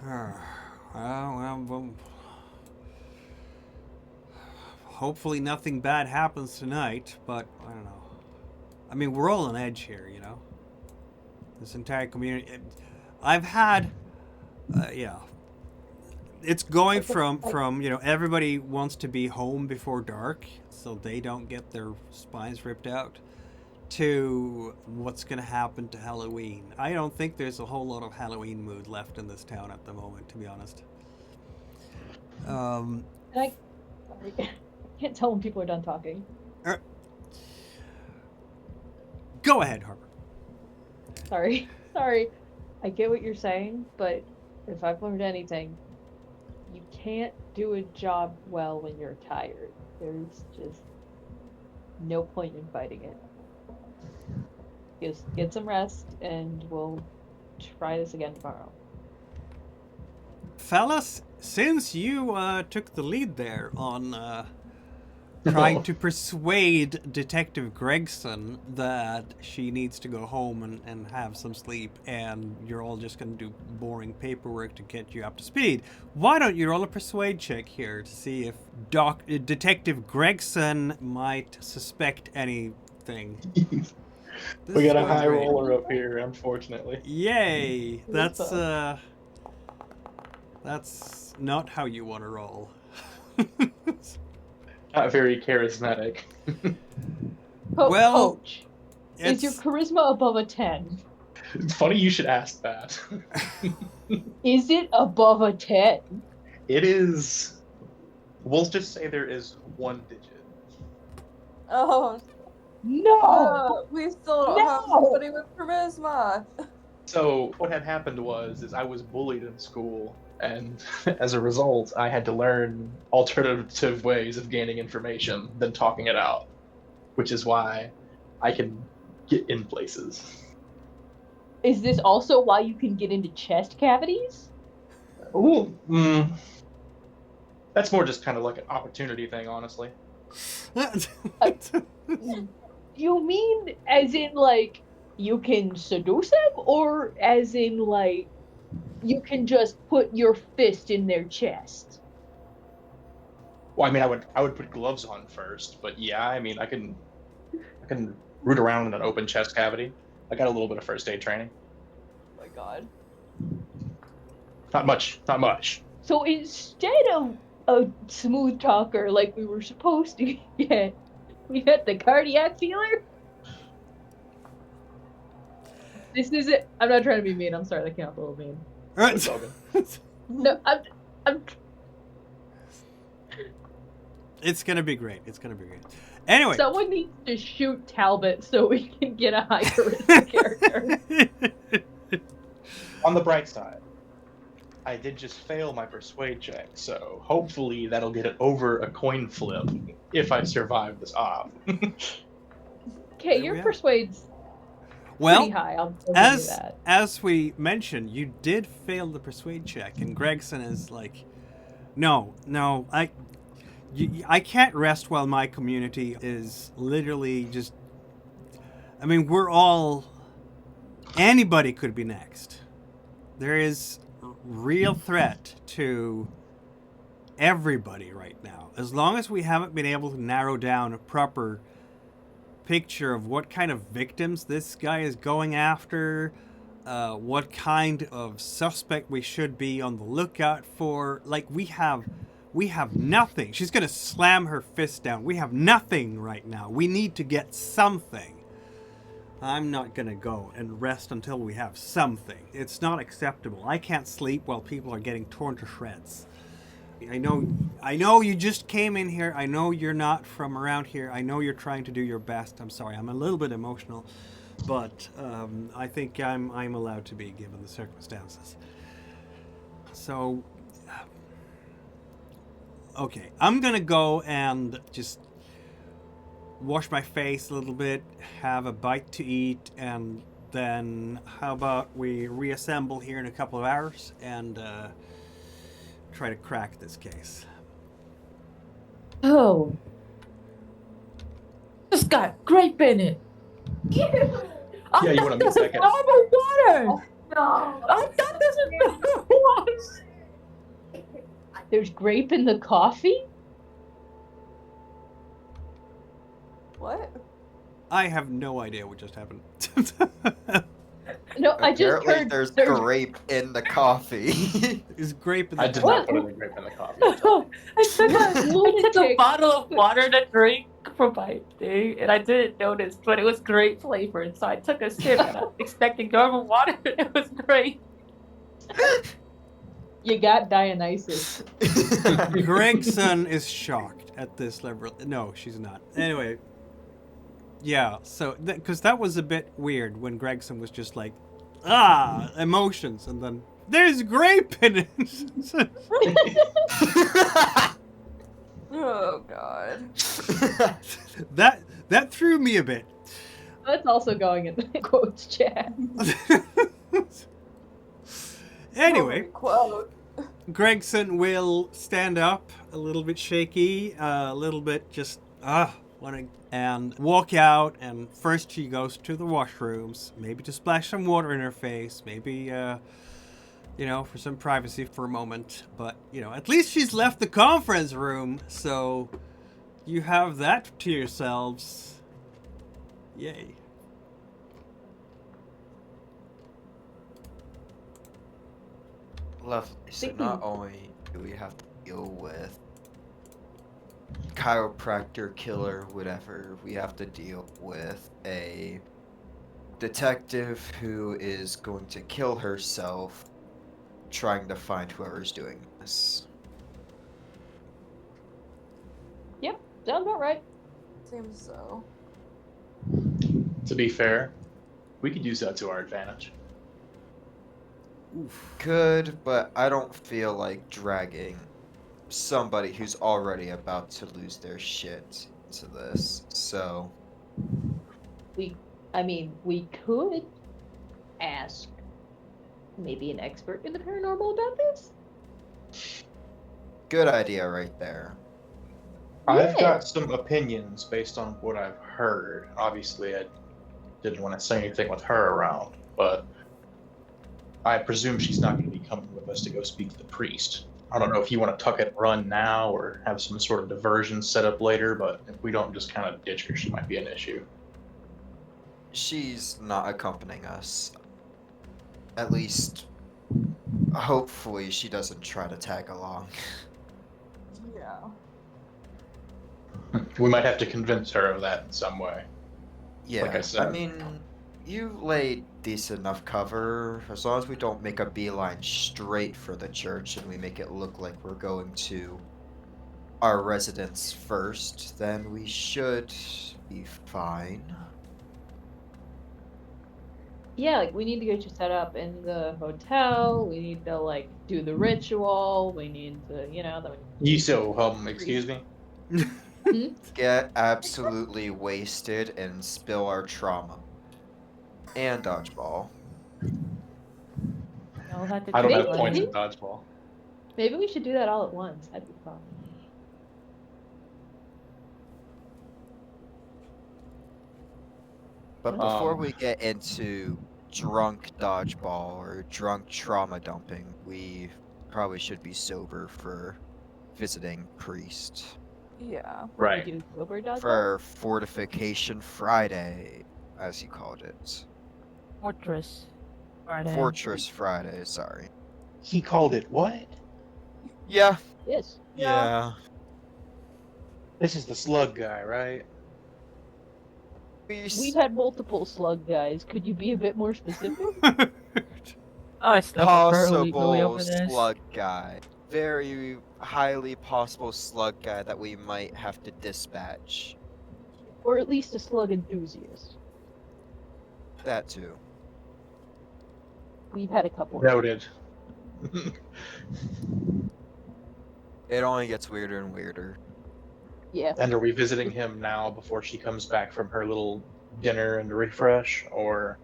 Well, hopefully nothing bad happens tonight, but I don't know. I mean, we're all on edge here, This entire community. I've had, it's going from everybody wants to be home before dark so they don't get their spines ripped out, to what's going to happen to Halloween. I don't think there's a whole lot of Halloween mood left in this town at the moment, to be honest. I can't tell when people are done talking. Go ahead, Harper. Sorry. I get what you're saying, but if I've learned anything, you can't do a job well when you're tired. There's just no point in fighting it. Just get some rest, and we'll try this again tomorrow. Fellas, since you took the lead there on trying to persuade Detective Gregson that she needs to go home and have some sleep, and you're all just going to do boring paperwork to get you up to speed, why don't you roll a persuade check here to see if Detective Gregson might suspect anything? We got a high roller up here, unfortunately. Yay! That's not how you want to roll. Not very charismatic. Well, Coach, is your charisma above a 10? It's funny you should ask that. Is it above a 10? It is. We'll just say there is one digit. Oh, No! we still don't have somebody with charisma. So what had happened is I was bullied in school, and as a result, I had to learn alternative ways of gaining information than talking it out, which is why I can get in places. Is this also why you can get into chest cavities? Ooh, that's more just kind of like an opportunity thing, honestly. You mean as in, like, you can seduce them? Or as in, like, you can just put your fist in their chest? Well, I mean, I would put gloves on first, but yeah, I mean, I can root around in an open chest cavity. I got a little bit of first aid training. Oh my god. Not much. So instead of a smooth talker like we were supposed to get. We got the cardiac healer. This is it. I'm not trying to be mean. I'm sorry. That came off a little mean. It's all good. No, I'm. It's gonna be great. It's gonna be great. Anyway. Someone needs to shoot Talbot so we can get a high charisma character. On the bright side, I did just fail my persuade check, so hopefully that'll get it over a coin flip if I survive this off. Okay, There your we are. persuade's Well, pretty high. I'll give you that. as we mentioned, you did fail the persuade check, and Gregson is like, no, I can't rest while my community is literally just. I mean, we're all. Anybody could be next. There is real threat to everybody right now. As long as we haven't been able to narrow down a proper picture of what kind of victims this guy is going after, what kind of suspect we should be on the lookout for. Like, we have nothing. She's gonna slam her fist down. We have nothing right now. We need to get something. I'm not gonna go and rest until we have something. It's not acceptable. I can't sleep while people are getting torn to shreds. I know you just came in here. I know you're not from around here. I know you're trying to do your best. I'm sorry. I'm a little bit emotional, but I think I'm allowed to be given the circumstances. So, okay, I'm gonna go and just wash my face a little bit, have a bite to eat, and then how about we reassemble here in a couple of hours and try to crack this case. Oh. This got grape in it. Yeah, you want to miss that guy? Normal water. No. I thought this was There's grape in the coffee? What? I have no idea what just happened. No, I just Apparently heard there's there's grape in the coffee. Is grape in I the did coffee? not put any grape in the coffee. I took a Lunatic. bottle of water to drink from my thing, and I didn't notice, but it was grape flavored. So I took a sip, and I was expecting normal water, and it was grape. You got Dionysus. Gregson is shocked at this level. No, she's not. Anyway, yeah. So, because that was a bit weird when Gregson was just like, emotions, and then there's grape in it. Oh god. that threw me a bit. That's also going in the quotes chat. Anyway, Quote. Gregson will stand up, a little bit shaky, a little bit just and walk out. And first she goes to the washrooms, maybe to splash some water in her face, maybe for some privacy for a moment. But at least she's left the conference room, so you have that to yourselves. Yay. Lovely. So not only do we have to deal with chiropractor, killer, whatever, we have to deal with a detective who is going to kill herself trying to find whoever's doing this. Yep, sounds about right. Seems so. To be fair, we could use that to our advantage. Good, but I don't feel like dragging somebody who's already about to lose their shit into this. So We could ask maybe an expert in the paranormal about this. good idea right there. I've Yeah. got some opinions based on what I've heard. Obviously, I didn't want to say anything with her around, but I presume she's not going to be coming with us to go speak to the priest. I don't know if you want to tuck it and run now or have some sort of diversion set up later, but if we don't just kind of ditch her, she might be an issue. She's not accompanying us. At least, hopefully, she doesn't try to tag along. Yeah. We might have to convince her of that in some way. Yeah, Like I said. mean, you laid decent enough cover. As long as we don't make a beeline straight for the church and we make it look like we're going to our residence first, then we should be fine. Yeah, like we need to get you set up in the hotel. We need to like do the ritual. We need to, You so excuse me? Get absolutely wasted and spill our trauma. And dodgeball. I'll have to I don't take have Maybe- points in maybe- dodgeball. Maybe we should do that all at once. That'd be fun. But before Um, we get into drunk dodgeball or drunk trauma dumping, we probably should be sober for visiting priest. Yeah. Right. We do sober dodgeball? For Fortification Friday, as he called it. Fortress. Friday. Fortress Friday, sorry. He called it what? Yeah. Yes. Yeah. This is the slug guy, right? We've had multiple slug guys. Could you be a bit more specific? I still prefer legally Possible over this. slug guy. Very highly possible slug guy that we might have to dispatch. Or at least a slug enthusiast. That too. We've had a couple. Noted. It only gets weirder and weirder. Yeah. And are we visiting him now before she comes back from her little dinner and refresh, or?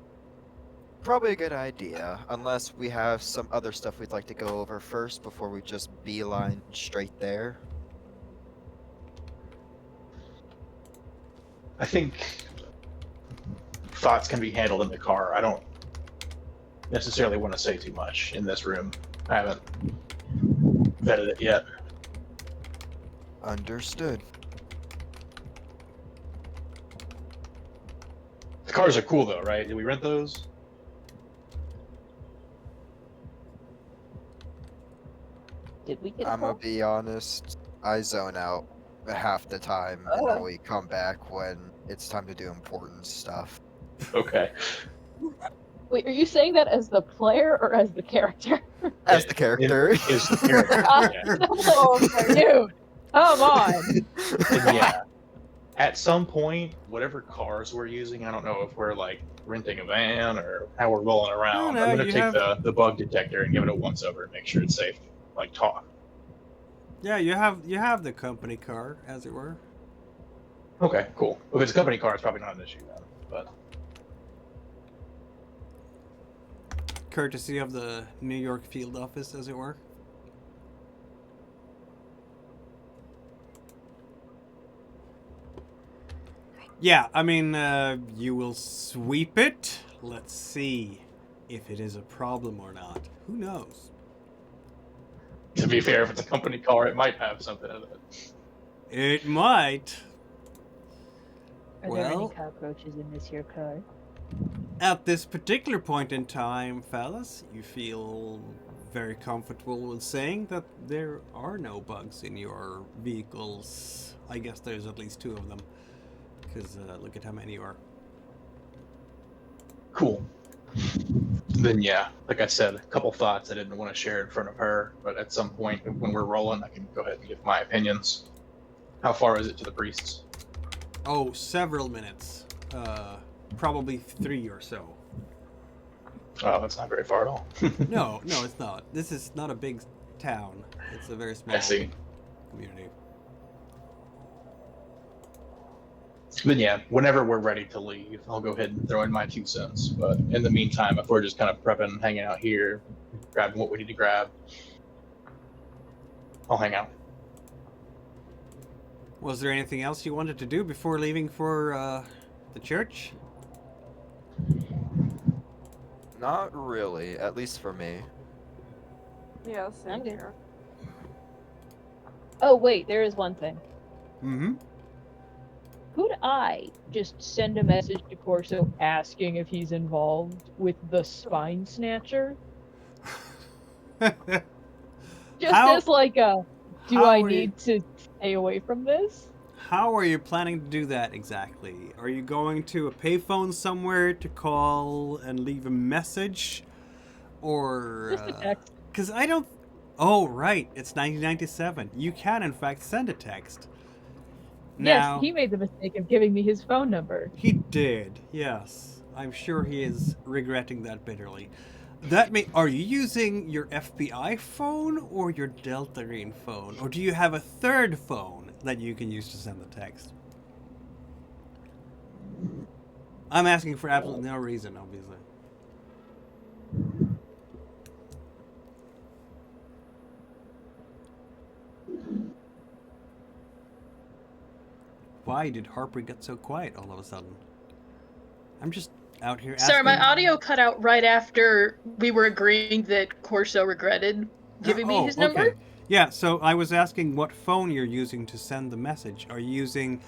Probably a good idea, unless we have some other stuff we'd like to go over first before we just beeline straight there. I think thoughts can be handled in the car. I don't necessarily want to say too much in this room. I haven't vetted it yet. Understood. The cars are cool though, right? Did we rent those? Did we get a I'm gonna call? be honest, I zone out half the time and only come back when it's time to do important stuff. Okay. Wait, are you saying that as the player or as the character? As the character. Is the character. Yeah. Oh, dude, come on. And yeah. At some point, whatever cars we're using, I don't know if we're like renting a van or how we're rolling around. No, I'm gonna you take have- the bug detector and give it a once over and make sure it's safe. Like talk. Yeah, you have the company car, as it were. Okay, cool. If it's a company car, it's probably not an issue then. But Courtesy of the New York field office, as it were. Yeah, I mean, you will sweep it. Let's see if it is a problem or not. Who knows? to be fair, if it's a company car, it might have something in it. It might. Are there any Well- cockroaches in this here car? At this particular point in time, fellas, you feel very comfortable with saying that there are no bugs in your vehicles. I guess there's at least 2 of them. Because look at how many you are. Cool. Then yeah, like I said, a couple thoughts I didn't want to share in front of her, but at some point when we're rolling, I can go ahead and give my opinions. How far is it to the priests? Oh, several minutes. Probably 3 or so. Oh, that's not very far at all. No, it's not. This is not a big town. It's a very small I see. community. Then yeah, whenever we're ready to leave, I'll go ahead and throw in my 2 cents. But in the meantime, if we're just kind of prepping, hanging out here, grabbing what we need to grab, I'll hang out. Was there anything else you wanted to do before leaving for the church? Not really, at least for me. Yeah, I'm same good. here. Oh, wait, there is one thing. Mm-hmm. Could I just send a message to Corso asking if he's involved with the spine snatcher? Just How- as like a, do how I are you- need to stay away from this. How are you planning to do that exactly? Are you going to a payphone somewhere to call and leave a message? Or. Just a text. Because I don't. Oh, right. It's 1997. You can, in fact, send a text. Now, Yes, he made the mistake of giving me his phone number. he did, yes. I'm sure he is regretting that bitterly. Are you using your FBI phone or your Delta Green phone? Or do you have a third phone that you can use to send the text? I'm asking for absolutely no reason, obviously. Why did Harper get so quiet all of a sudden? I'm just out here asking. Sorry, my audio cut out right after we were agreeing that Corso regretted giving me his number. Okay. Yeah, so I was asking what phone you're using to send the message. Are you using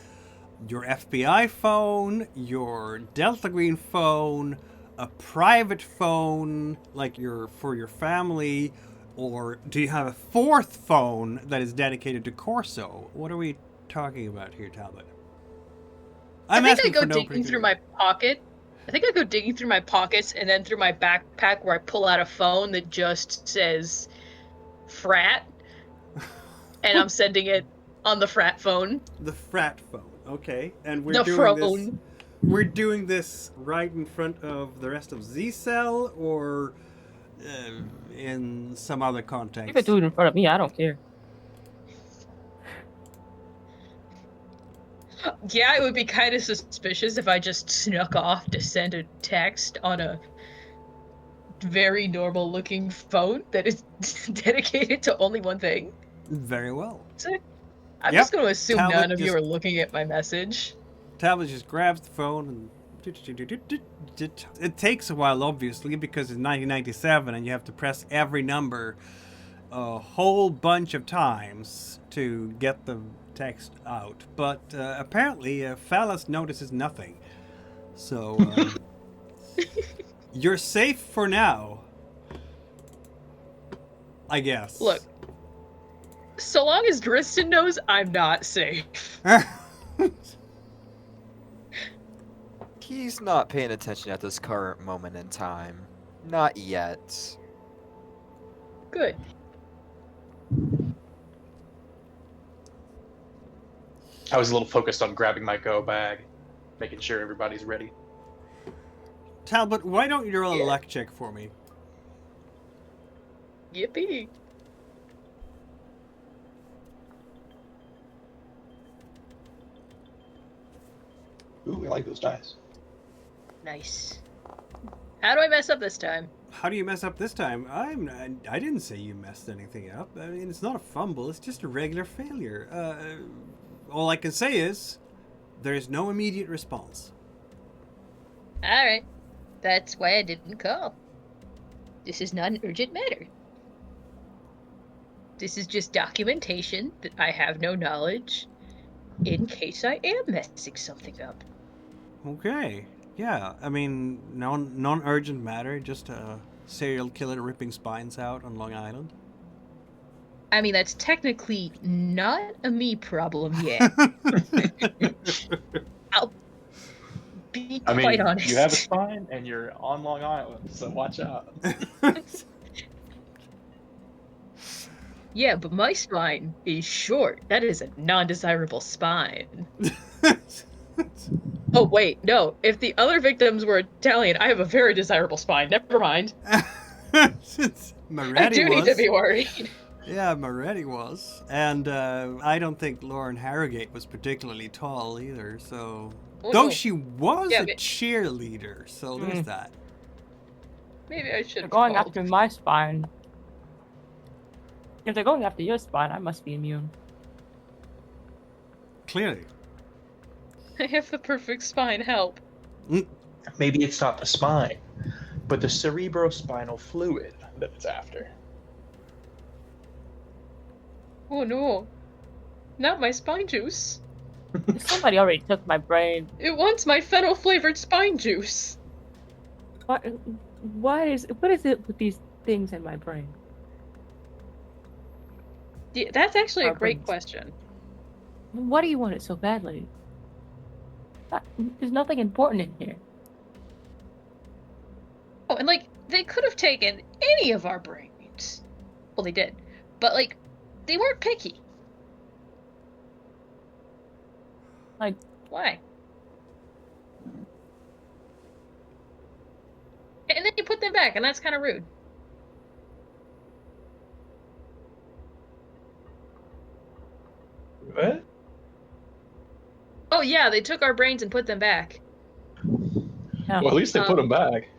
your FBI phone, your Delta Green phone, a private phone like for your family, or do you have a fourth phone that is dedicated to Corso? What are we talking about here, Talbot? I think I go digging through my pocket. I think I go digging through my pockets and then through my backpack where I pull out a phone that just says frat. And I'm sending it on the frat phone. The frat phone, okay. And we're doing this right in front of the rest of Z-Cell or in some other context? You could do it in front of me, I don't care. Yeah, it would be kind of suspicious if I just snuck off to send a text on a very normal looking phone that is dedicated to only one thing. Very well. So I'm just going to assume Talbot none of you are looking at my message. Talbot just grabs the phone and it takes a while, obviously, because it's 1997 and you have to press every number a whole bunch of times to get the text out. But apparently, Phallus notices nothing. So you're safe for now, I guess. Look, so long as Dristan knows, I'm not safe. He's not paying attention at this current moment in time. Not yet. Good. I was a little focused on grabbing my go bag, making sure everybody's ready. Talbot, why don't you roll a luck check for me? Yippee. Ooh, I like those dice. Nice. How do I mess up this time? How do you mess up this time? I didn't say you messed anything up. I mean, it's not a fumble. It's just a regular failure. All I can say is there's no immediate response. All right. That's why I didn't call. This is not an urgent matter. This is just documentation that I have no knowledge in case I am messing something up. Okay. Yeah, I mean, non-urgent matter, just a serial killer ripping spines out on Long Island. I mean, that's technically not a me problem yet. I'll be quite honest. You have a spine and you're on Long Island, so watch out. Yeah, but my spine is short. That is a non-desirable spine. Oh, wait, no. If the other victims were Italian, I have a very desirable spine. Never mind. Moretti I do need to be worried. Yeah, Moretti was. And I don't think Lauren Harrogate was particularly tall either, so... Oh, though no. she was Yeah, a but... cheerleader, so there's that. Maybe I should They're have going called. after my spine. If they're going after your spine, I must be immune. Clearly. I have the perfect spine, help. Maybe it's not the spine, but the cerebrospinal fluid that it's after. Oh no. Not my spine juice. Somebody already took my brain. It wants my fennel-flavored spine juice. What is it with these things in my brain? Yeah, that's actually a great Brains. question. Why do you want it so badly? There's nothing important in here. Oh, and like, they could have taken any of our brains. Well, they did. But like, they weren't picky. Like, why? And then you put them back, and that's kind of rude. What? Oh yeah, they took our brains and put them back. no. Well, at least they put them back.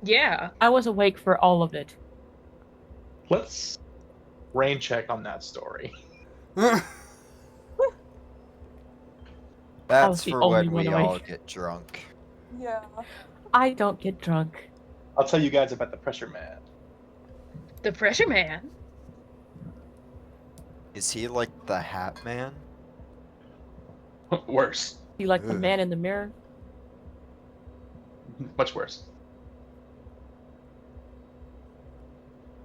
Yeah. I was awake for all of it. Let's rain check on that story. That's the for only when we one awake. all get drunk. Yeah. I don't get drunk. I'll tell you guys about the pressure man. The pressure man? Is he like the Hat Man? Worse. You like the Ugh. man in the mirror? Much worse.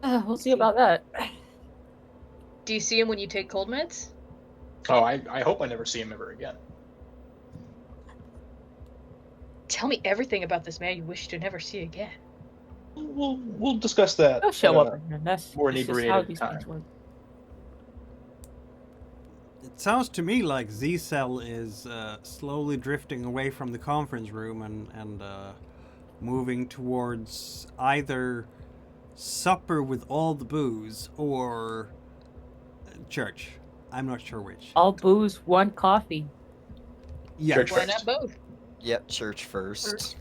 We'll see about that. Do you see him when you take cold meds? Oh, I hope I never see him ever again. Tell me everything about this man you wish to never see again. We'll discuss that. He'll show at up, and that's more it's just how inebriated these time. things work. It sounds to me like Z-Cell is slowly drifting away from the conference room and moving towards either supper with all the booze or church. I'm not sure which. All booze, one coffee. Yeah. Church Why first. not both? Yep, church first.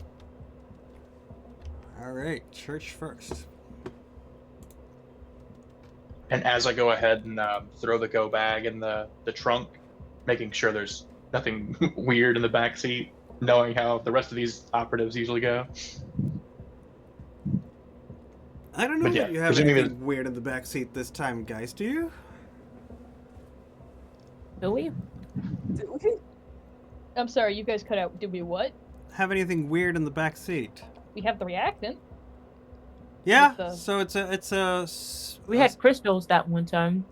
All right, church first. And as I go ahead and throw the go bag in the trunk, making sure there's nothing weird in the back seat, knowing how the rest of these operatives usually go. I don't know But yeah, that you have presuming anything weird in the back seat this time, guys. Do you? Do we? Do we? I'm sorry, you guys cut out. Did we what? Have anything weird in the back seat? We have the reactant. Yeah. With the- So We had crystals that one time.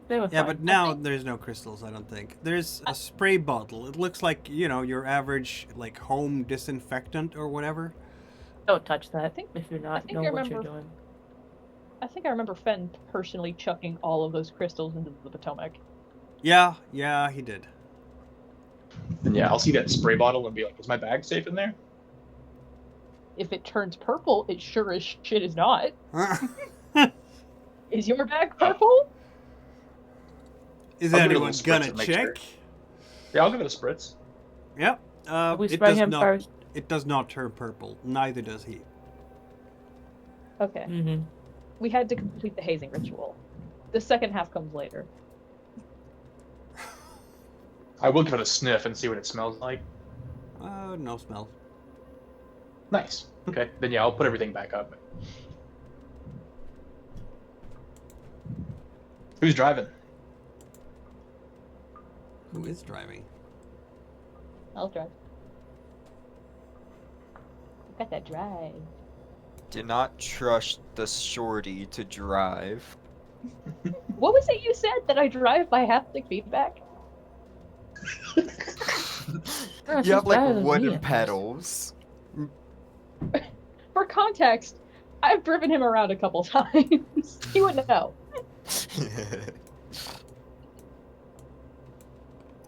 They were Yeah, fine. but now there's no crystals, I don't think. There's a spray bottle. It looks like, your average, like, home disinfectant or whatever. Don't touch that if you're not think know I what you're remember- doing. I think I remember Fenn personally chucking all of those crystals into the Potomac. Yeah, he did. And yeah, I'll see that spray bottle and be like, is my bag safe in there? If it turns purple, it sure as shit is not. Is your bag purple? Is I'll give it a anyone little spritz gonna to make check? sure. Yeah, I'll give it a spritz. Yep. We It spray does him not. first. It does not turn purple. Neither does he. Okay. Mm-hmm. We had to complete the hazing ritual. The second half comes later. I will give it a sniff and see what it smells like. No smell. Nice. Okay, then yeah, I'll put everything back up. Who's driving? Who is driving? I'll drive. Got that drive. Do not trust the shorty to drive. What was it you said that I drive by haptic feedback? Oh, she's You have better like than me wooden at this. pedals. For context, I've driven him around a couple times. He wouldn't know.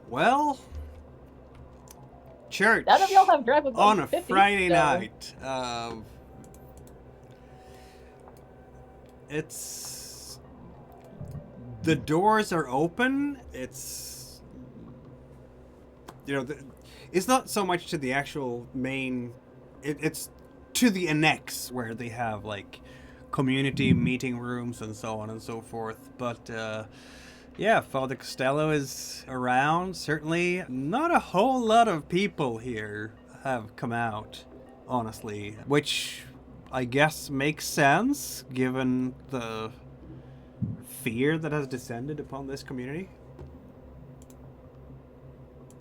Well, church None of y'all have drivable on a 50, Friday so- night. It's the doors are open. It's it's not so much to the actual main. It's to the annex where they have like community meeting rooms and so on and so forth. But yeah, Father Costello is around. Certainly not a whole lot of people here have come out, honestly, which I guess makes sense given the fear that has descended upon this community.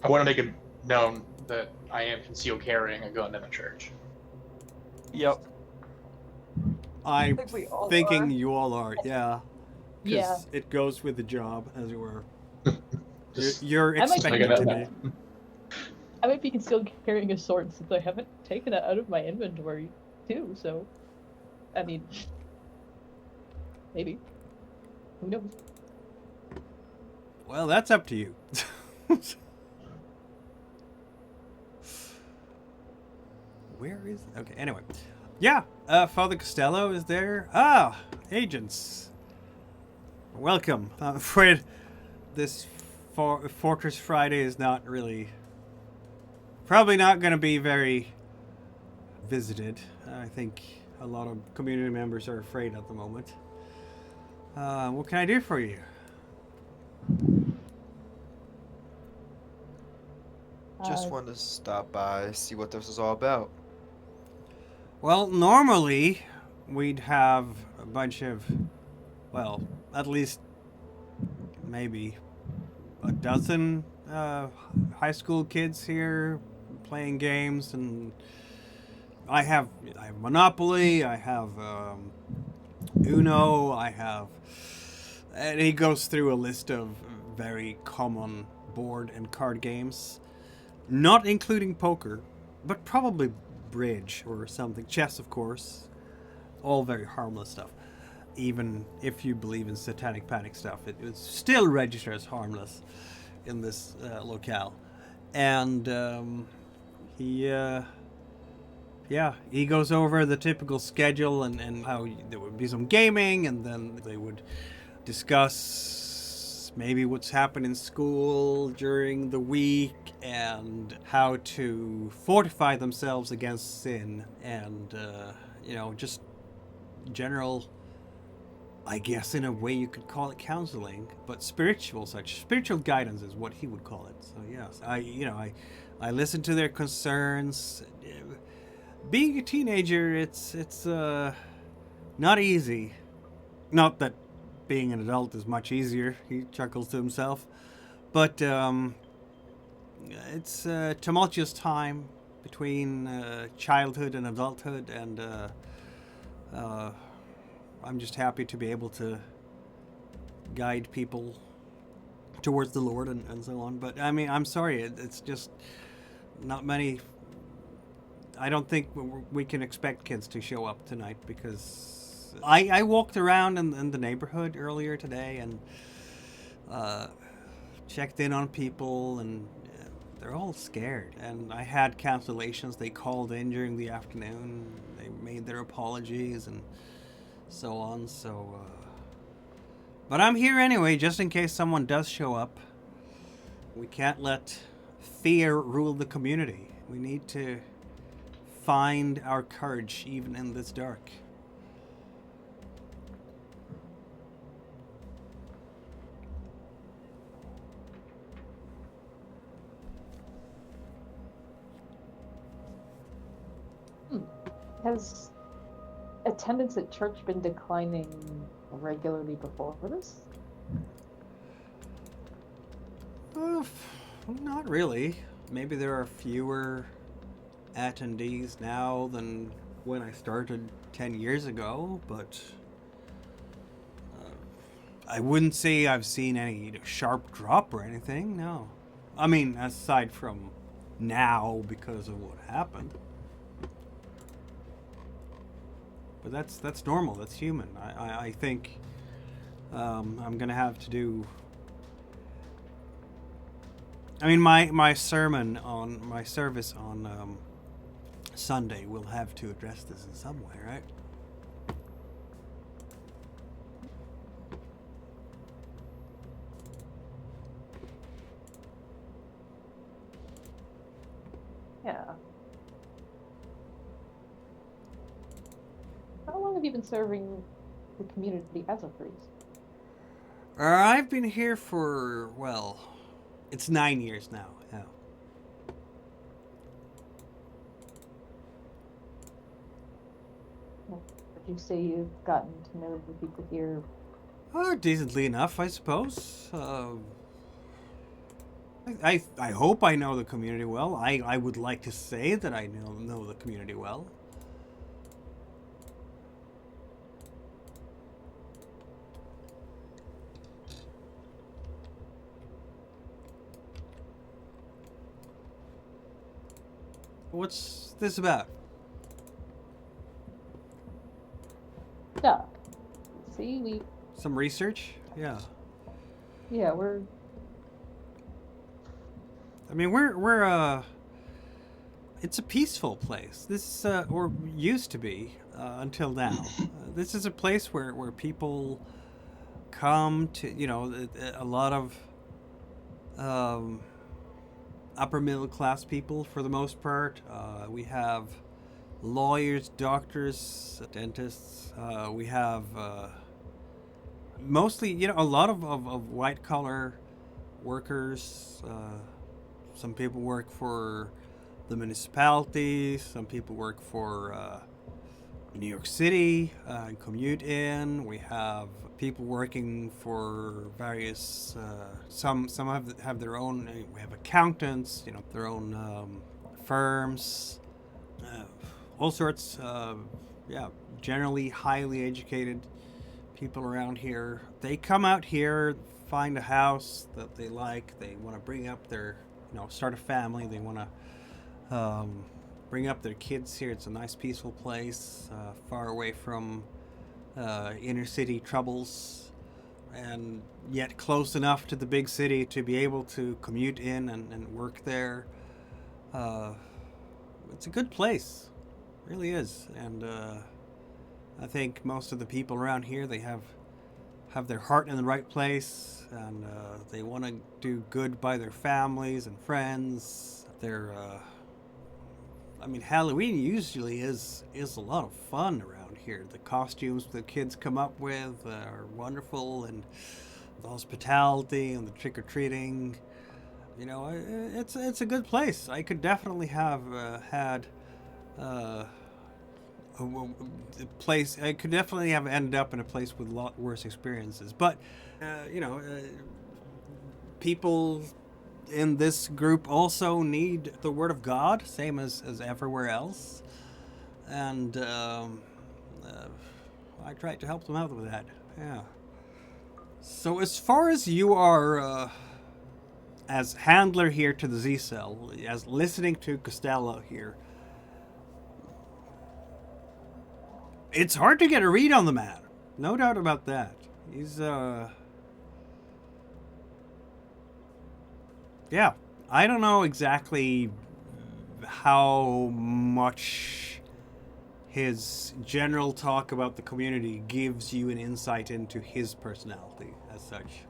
I want to make it known that I am concealed carrying a gun in the church. Yep. I'm think we all thinking are. you all are, yeah. 'Cause Yeah. it goes with the job, as it were. You're I might Like expected to another- be. I might be concealed carrying a sword since I haven't taken it out of my inventory too. So, I mean, maybe. Who knows? Well, that's up to you. Where is... Okay, anyway. Yeah, Father Costello is there. Ah, agents. Welcome. I'm afraid this Fortress Friday is not really... Probably not going to be very visited. I think a lot of community members are afraid at the moment. What can I do for you? Just wanted to stop by, see what this is all about. Well, normally we'd have a bunch of, well, at least maybe a dozen high school kids here playing games, and I have Monopoly, I have Uno, and he goes through a list of very common board and card games, not including poker, but probably bridge or something. Chess, of course. All very harmless stuff. Even if you believe in satanic panic stuff, it still registers harmless in this locale. And he goes over the typical schedule and how there would be some gaming, and then they would discuss maybe what's happened in school during the week and how to fortify themselves against sin, and just general, I guess in a way you could call it counseling, but spiritual guidance is what he would call it. So yes, I listen to their concerns. Being a teenager, it's not easy. Not that being an adult is much easier. He chuckles to himself, but it's a tumultuous time between childhood and adulthood, and I'm just happy to be able to guide people towards the Lord and so on. But I mean, I'm sorry, it's just not many. I don't think we can expect kids to show up tonight, because I walked around in the neighborhood earlier today and checked in on people, and they're all scared. And I had cancellations. They called in during the afternoon. They made their apologies and so on. So, but I'm here anyway, just in case someone does show up. We can't let fear rule the community. We need to find our courage even in this dark. Has attendance at church been declining regularly before this? Not really. Maybe there are fewer attendees now than when I started 10 years ago, but I wouldn't say I've seen any sharp drop or anything, no. I mean, aside from now because of what happened. But that's normal, that's human. I think I'm gonna have to do... I mean, my sermon on my service on Sunday will have to address this in some way, right? Yeah. How long have you been serving the community as a priest? I've been here for, well, it's 9 years now, yeah. Would you say you've gotten to know the people here? Decently enough, I suppose. I hope I know the community well. I would like to say that I know the community well. What's this about? Doc. See, Some research? Yeah. we're I mean, we're it's a peaceful place. This or used to be until now. This is a place where people come to, a lot of upper middle class people for the most part. We have lawyers, doctors, dentists. We have mostly, a lot of white collar workers. Some people work for the municipality. Some people work for New York City and commute in. We have people working for various. Some have their own. We have accountants. Their own firms. All sorts. Yeah, generally highly educated people around here. They come out here, find a house that they like. They want to bring up their, start a family. They want to bring up their kids here. It's a nice, peaceful place, far away from inner city troubles, and yet close enough to the big city to be able to commute in and work there. It's a good place, it really is, and I think most of the people around here, they have their heart in the right place, and they want to do good by their families and friends. They're Halloween usually is a lot of fun around here. The costumes the kids come up with are wonderful, and the hospitality and the trick-or-treating. It's a good place. I could definitely have had a place. I could definitely have ended up in a place with a lot worse experiences. But people in this group also need the word of God, same as everywhere else, and I tried to help them out with that. Yeah. So as far as you are as handler here to the Z-Cell, as listening to Costello here, it's hard to get a read on the man. No doubt about that. He's yeah, I don't know exactly how much his general talk about the community gives you an insight into his personality as such.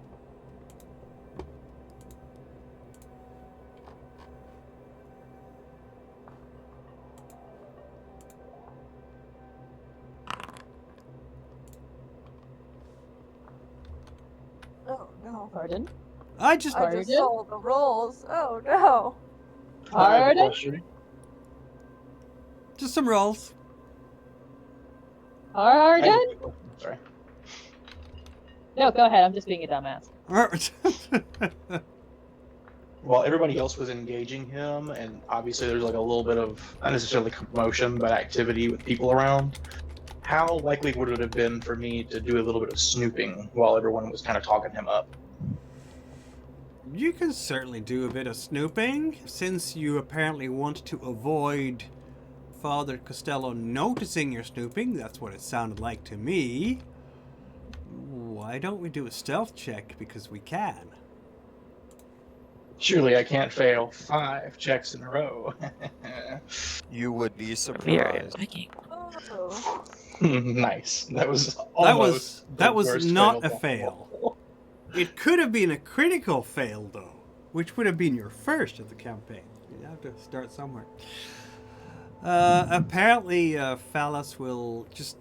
Oh no. Pardon? I just saw the rolls. Oh no. Pardon? Just some rolls. Pardon? Sorry. No, go ahead. I'm just being a dumbass. Well, everybody else was engaging him, and obviously there's like a little bit of, not necessarily commotion, but activity with people around. How likely would it have been for me to do a little bit of snooping while everyone was kind of talking him up? You can certainly do a bit of snooping, since you apparently want to avoid Father Costello noticing your snooping. That's what it sounded like to me. Why don't we do a stealth check, because we can? Surely I can't fail 5 checks in a row. You would be surprised. Oh. Nice. That was almost that was worst not a fail fail. It could have been a critical fail, though, which would have been your first of the campaign. You have to start somewhere. Apparently, Phallus will just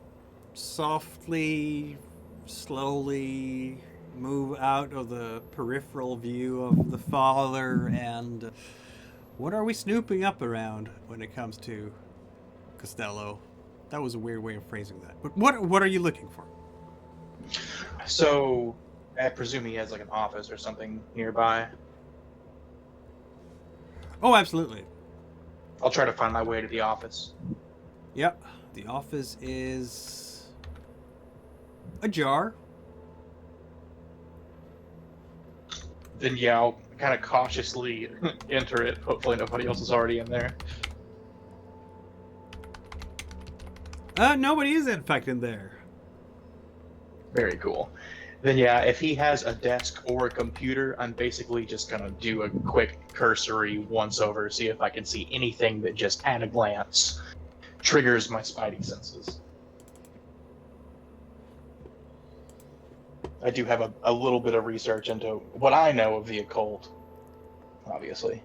softly, slowly move out of the peripheral view of the father, and what are we snooping up around when it comes to Costello? That was a weird way of phrasing that. But what are you looking for? So, I presume he has like an office or something nearby. Oh, absolutely. I'll try to find my way to the office. Yep. The office is ajar. Then yeah, I'll kind of cautiously enter it. Hopefully nobody else is already in there. Nobody is infected there. Very cool. Then yeah, if he has a desk or a computer, I'm basically just gonna do a quick cursory once over, see if I can see anything that just at a glance triggers my spidey senses. I do have a little bit of research into what I know of the occult, obviously.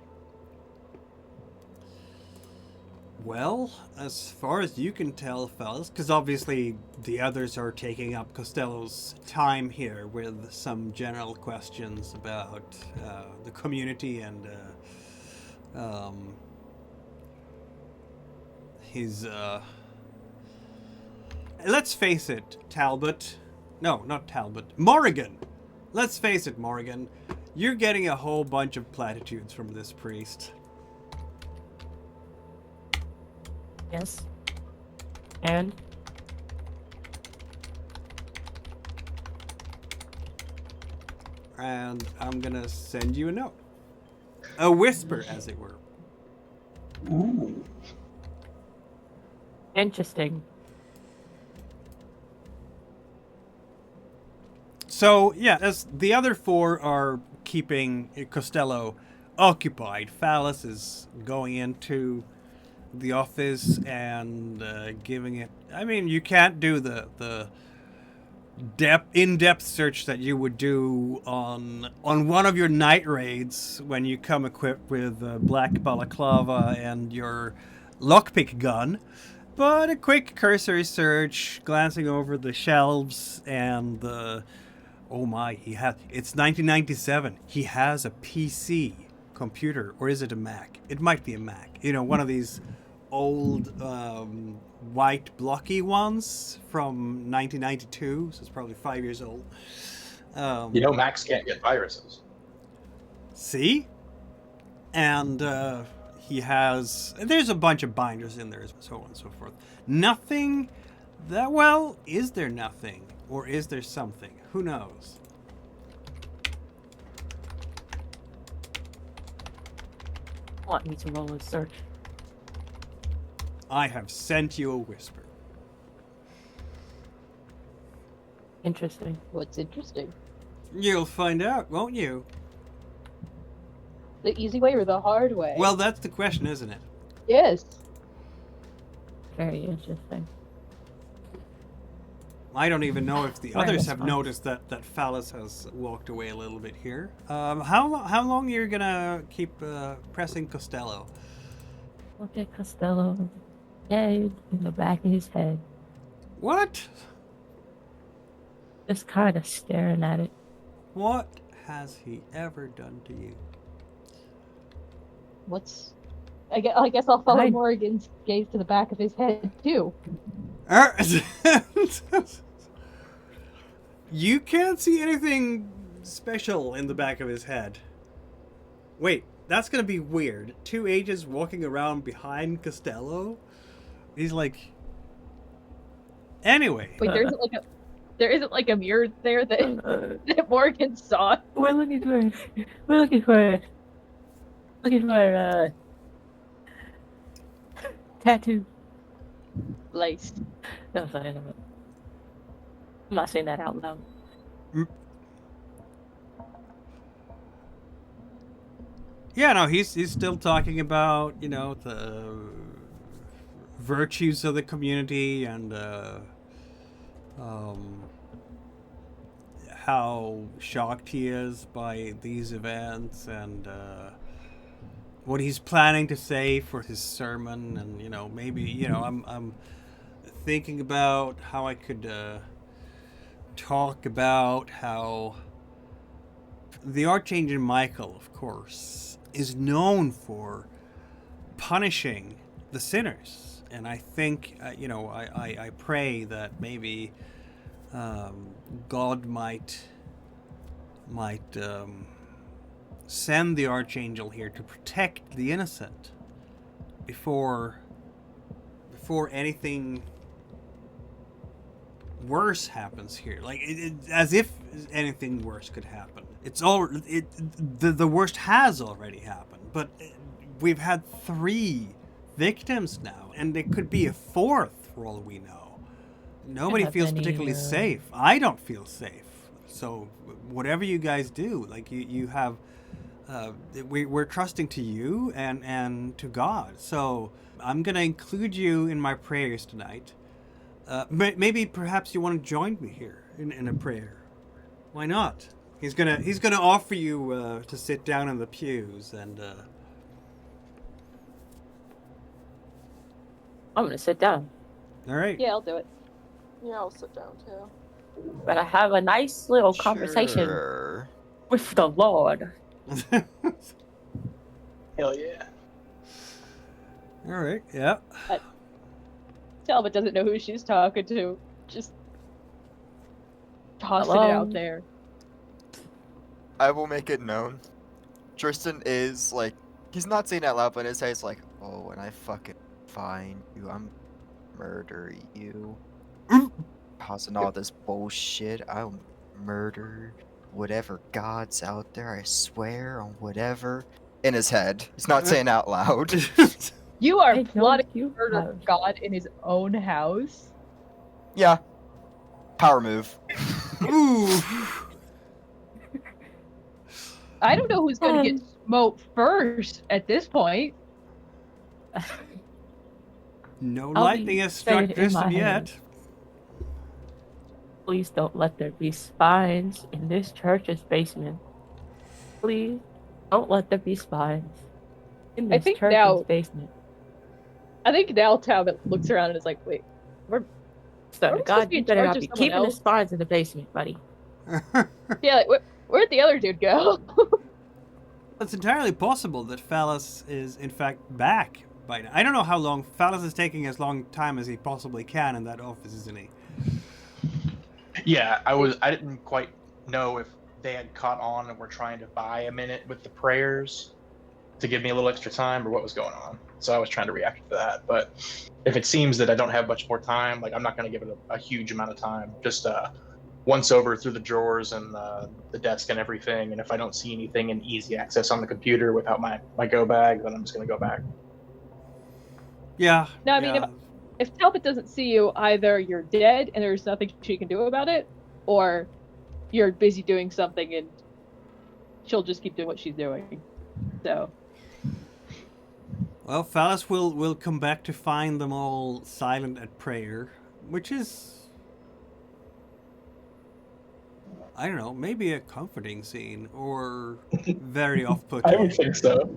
Well, as far as you can tell, fellas, because obviously the others are taking up Costello's time here with some general questions about the community and his. Let's face it, Talbot. No, not Talbot. Morrigan! Let's face it, Morrigan. You're getting a whole bunch of platitudes from this priest. Yes. And And I'm gonna send you a note. A whisper, as it were. Ooh. interesting. So, yeah, as the other four are keeping Costello occupied, Phallus is going into the office and giving it... I mean, you can't do the in-depth search that you would do on one of your night raids when you come equipped with a black balaclava and your lockpick gun. But a quick cursory search, glancing over the shelves and the... Oh my, it's 1997. He has a PC computer, or is it a Mac? It might be a Mac. You know, one of these old white blocky ones from 1992, so it's probably 5 years old. Macs can't get viruses. See? And there's a bunch of binders in there, so on and so forth. Nothing that, well, is there nothing? Or is there something? Who knows? Want me to roll a search? I have sent you a whisper. Interesting. What's interesting? You'll find out, won't you? The easy way or the hard way? Well, that's the question, isn't it? Yes. Very interesting. I don't even know if the Right, others that's have fine. noticed that Phallus has walked away a little bit here. How long you're gonna keep pressing Costello? Look at Costello. Yay, in the back of his head. What? Just kind of staring at it. What has he ever done to you? What's... I guess I'll follow I- Morrigan's gaze to the back of his head, too. You can't see anything special in the back of his head. Wait, that's gonna be weird. 2 ages walking around behind Costello? He's like... Anyway. Wait, there isn't like a mirror there that, that Morgan saw. We're looking for tattoo. Laced. No, sorry, I'm not saying that out loud. Yeah, no, he's still talking about, you know, the virtues of the community and how shocked he is by these events and what he's planning to say for his sermon. And, you know, maybe, you know, I'm thinking about how I could talk about how the Archangel Michael, of course, is known for punishing the sinners. And I think, you know, I pray that maybe God might send the Archangel here to protect the innocent before anything worse happens here. Like, as if anything worse could happen. The worst has already happened, but we've had 3 victims now, and there could be a 4th for all we know. nobody have feels any, particularly safe. I don't feel safe. So whatever you guys do, like you have, we're trusting to you and to God. So I'm gonna include you in my prayers tonight. Maybe perhaps you want to join me here in a prayer. Why not? He's gonna offer you to sit down in the pews and. I'm gonna sit down. All right. Yeah, I'll do it. Yeah, I'll sit down too. But I have a nice little conversation Sure. with the Lord. Hell yeah. All right. Yeah. Talbot doesn't know who she's talking to. Just tossing it Hello? out there. I will make it known. Tristan is like, he's not saying it out loud, but in his head, it's like, oh, when I fucking find you, I'm murder you. Causing all this bullshit. I'll murder whatever gods out there. I swear on whatever. In his head. He's not saying out loud. You are I know plotting you to murder have. God in his own house? Yeah. Power move. Ooh. I don't know who's gonna get smoked first at this point. No I'll lightning be has struck saying it in Tristan my yet. head. Please don't let there be spines in this church's basement. Please don't let there be spines in I this think church's now- basement. I think now Talbot looks around and is like, wait, So We're supposed to God, be you in better charge not of be someone keeping the else. spines in the basement, buddy. yeah, like, where'd the other dude go? It's entirely possible that Phallus is in fact back by now. I don't know how long. Phallus is taking as long time as he possibly can in that office, isn't he? Yeah, I didn't quite know if they had caught on and were trying to buy a minute with the prayers to give me a little extra time or what was going on. So I was trying to react to that. But if it seems that I don't have much more time, like I'm not going to give it a huge amount of time. Just once over through the drawers and the desk and everything. And if I don't see anything in easy access on the computer without my go bag, then I'm just going to go back. Yeah. No, I mean, yeah. if Talbot doesn't see you, either you're dead and there's nothing she can do about it, or you're busy doing something and she'll just keep doing what she's doing. So. Well, Phallus will come back to find them all silent at prayer, which is, I don't know, maybe a comforting scene or very off-putting. I don't think so.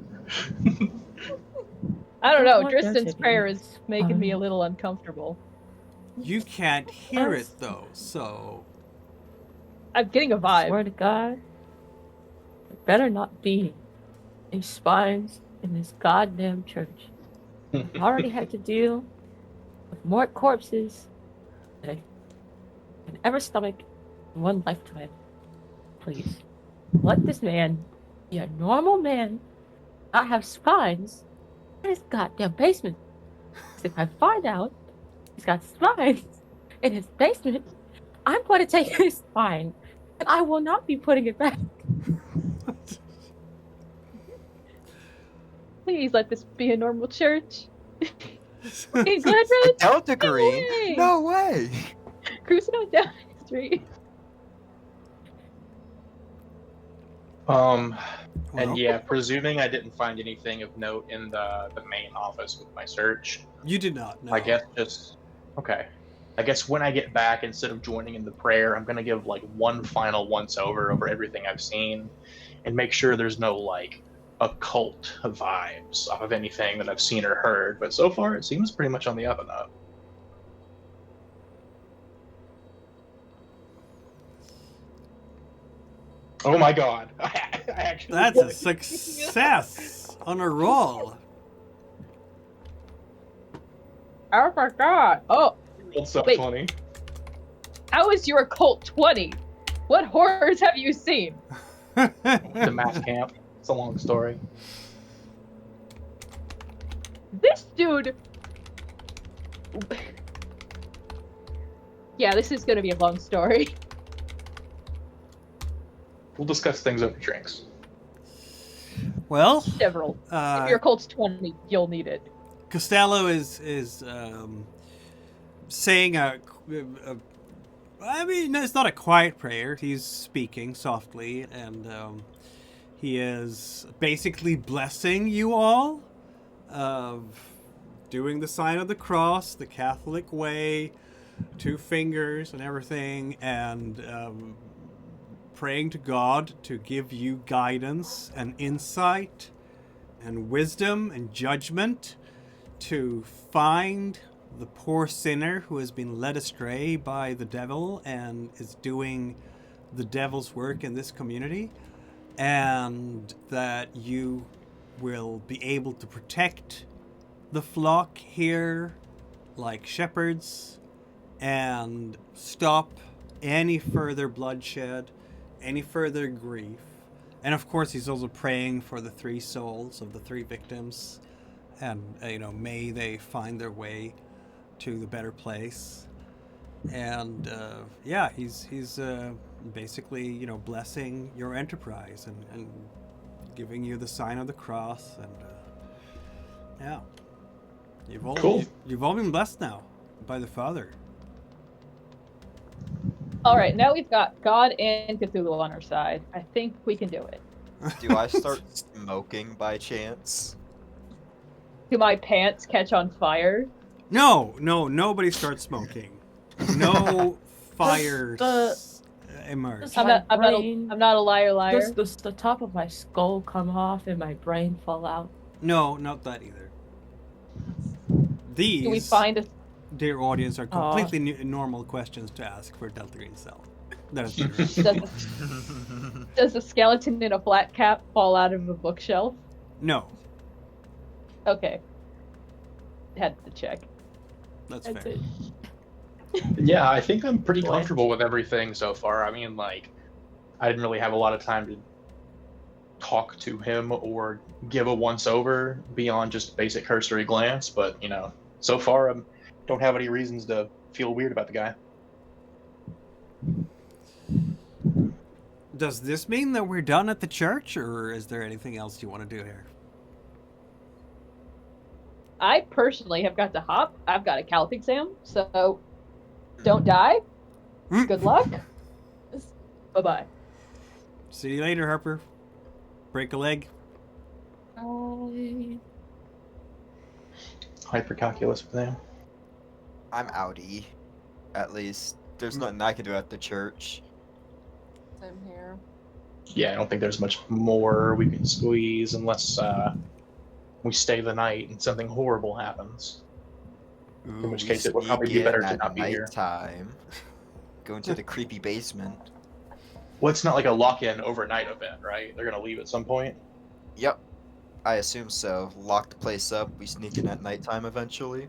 I don't know. want there Tristan's to be prayer is making me a spines. little uncomfortable. You can't hear it though, so I'm getting a I vibe. swear to God, there better not be any spines in this goddamn church. I already had to deal with more corpses than I can ever stomach in one lifetime. Please, let this man be a normal man, not have spines in his goddamn basement. 'Cause if I find out he's got spines in his basement, I'm going to take his spine and I will not be putting it back. Please let this be a normal church. In Glen Ridge? Delta No Green? way! No way! Cruising on down the street. well, And yeah, presuming I didn't find anything of note in the main office with my search, you did not. No. I guess just okay. I guess when I get back, instead of joining in the prayer, I'm gonna give like one final once over everything I've seen, and make sure there's no like occult vibes of anything that I've seen or heard. But so far, it seems pretty much on the up and up. Oh my god! I actually That's a success on a roll. Oh my god. Oh, rolled so Wait. 20. how is your occult 20? What horrors have you seen? The mass camp. It's a long story. This dude. Yeah, this is gonna be a long story. We'll discuss things over drinks. Well, Several. If your occult's 20, you'll need it. Costello is saying I mean, it's not a quiet prayer. He's speaking softly, and he is basically blessing you all, doing the sign of the cross, the Catholic way, 2 fingers and everything, and praying to God to give you guidance and insight and wisdom and judgment to find the poor sinner who has been led astray by the devil and is doing the devil's work in this community, and that you will be able to protect the flock here like shepherds and stop any further bloodshed, any further grief. And of course, he's also praying for the 3 souls of the 3 victims, and may they find their way to the better place. And yeah, he's basically blessing your enterprise and giving you the sign of the cross, and yeah, Cool. you've all been blessed now by the Father. All right, now we've got God and Cthulhu on our side. I think we can do it. Do I start smoking by chance? Do my pants catch on fire? No, nobody starts smoking. No fires emerge. I'm not a liar. Does the top of my skull come off and my brain fall out? No, not that either. These, Do we find a... dear audience, are completely normal questions to ask for Delta Green Cell. That is Does the skeleton in a flat cap fall out of a bookshelf? No, Okay. Had to check. that's That's fair. it. Yeah, I think I'm pretty comfortable with everything so far. I mean, like, I didn't really have a lot of time to talk to him or give a once-over beyond just basic cursory glance, but, so far I don't have any reasons to feel weird about the guy. Does this mean that we're done at the church, or is there anything else you want to do here? I personally have got to hop. I've got a calc exam, so don't die. Good luck. Bye-bye. See you later, Harper. Break a leg. Hypercalculus for them. I'm outie. At least there's nothing I can do at the church. Same here. Yeah, I don't think there's much more we can squeeze unless we stay the night and something horrible happens. In which case, it would probably be better to not be here. Time. Go into the creepy basement. Well, it's not like a lock-in overnight event, right? They're gonna leave at some point. Yep. I assume so. Lock the place up. We sneak in at nighttime eventually.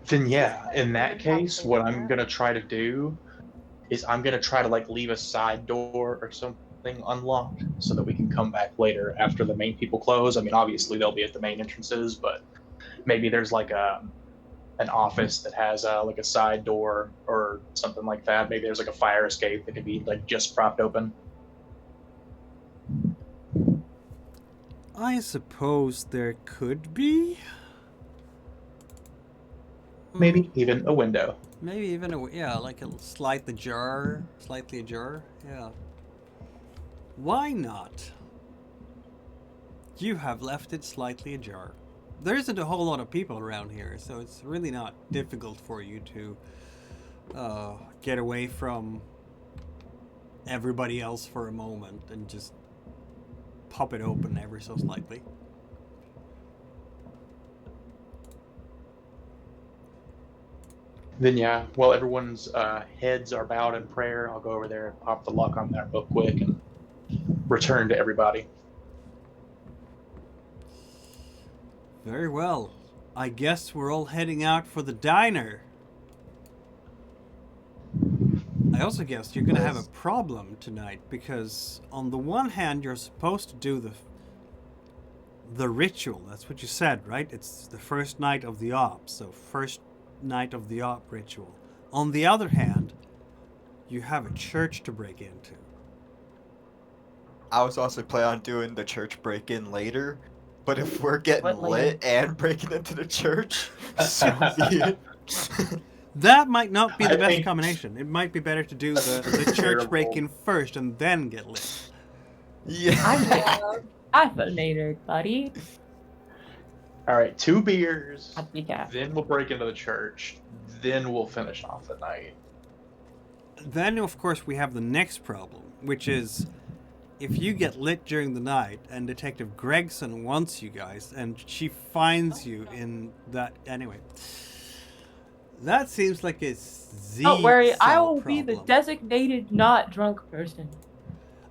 Then yeah, in that case, what I'm gonna try to do is I'm gonna try to leave a side door or something unlocked so that we can come back later after the main people close. I mean, obviously they'll be at the main entrances, but maybe there's an office that has a side door or something like that. Maybe there's a fire escape that could be just propped open. I suppose there could be. Maybe even a window. Maybe even like a slightly ajar. Yeah. Why not? You have left it slightly ajar. There isn't a whole lot of people around here, so it's really not difficult for you to get away from everybody else for a moment and just pop it open ever so slightly. Then yeah, while everyone's heads are bowed in prayer, I'll go over there and pop the lock on that real quick and return to everybody. Very well. I guess we're all heading out for the diner. I also guess you're gonna have a problem tonight, because on the one hand you're supposed to do the ritual. That's what you said, right? It's the first night of the op, so first night of the op ritual. On the other hand, you have a church to break into. I was also planning on doing the church break-in later, but if we're getting lit and breaking into the church, so be it. That might not be the I best think- combination. It might be better to do the church Terrible. break-in first and then get lit. Yeah. Caffeinated, buddy. All right, 2 beers, I'd be caffeinated. then we'll break into the church, then we'll finish off the night. Then, of course, we have the next problem, which is if you get lit during the night and Detective Gregson wants you guys and she finds you in that... Anyway. That seems like a Z Don't worry, I cell will be the problem. designated not drunk person.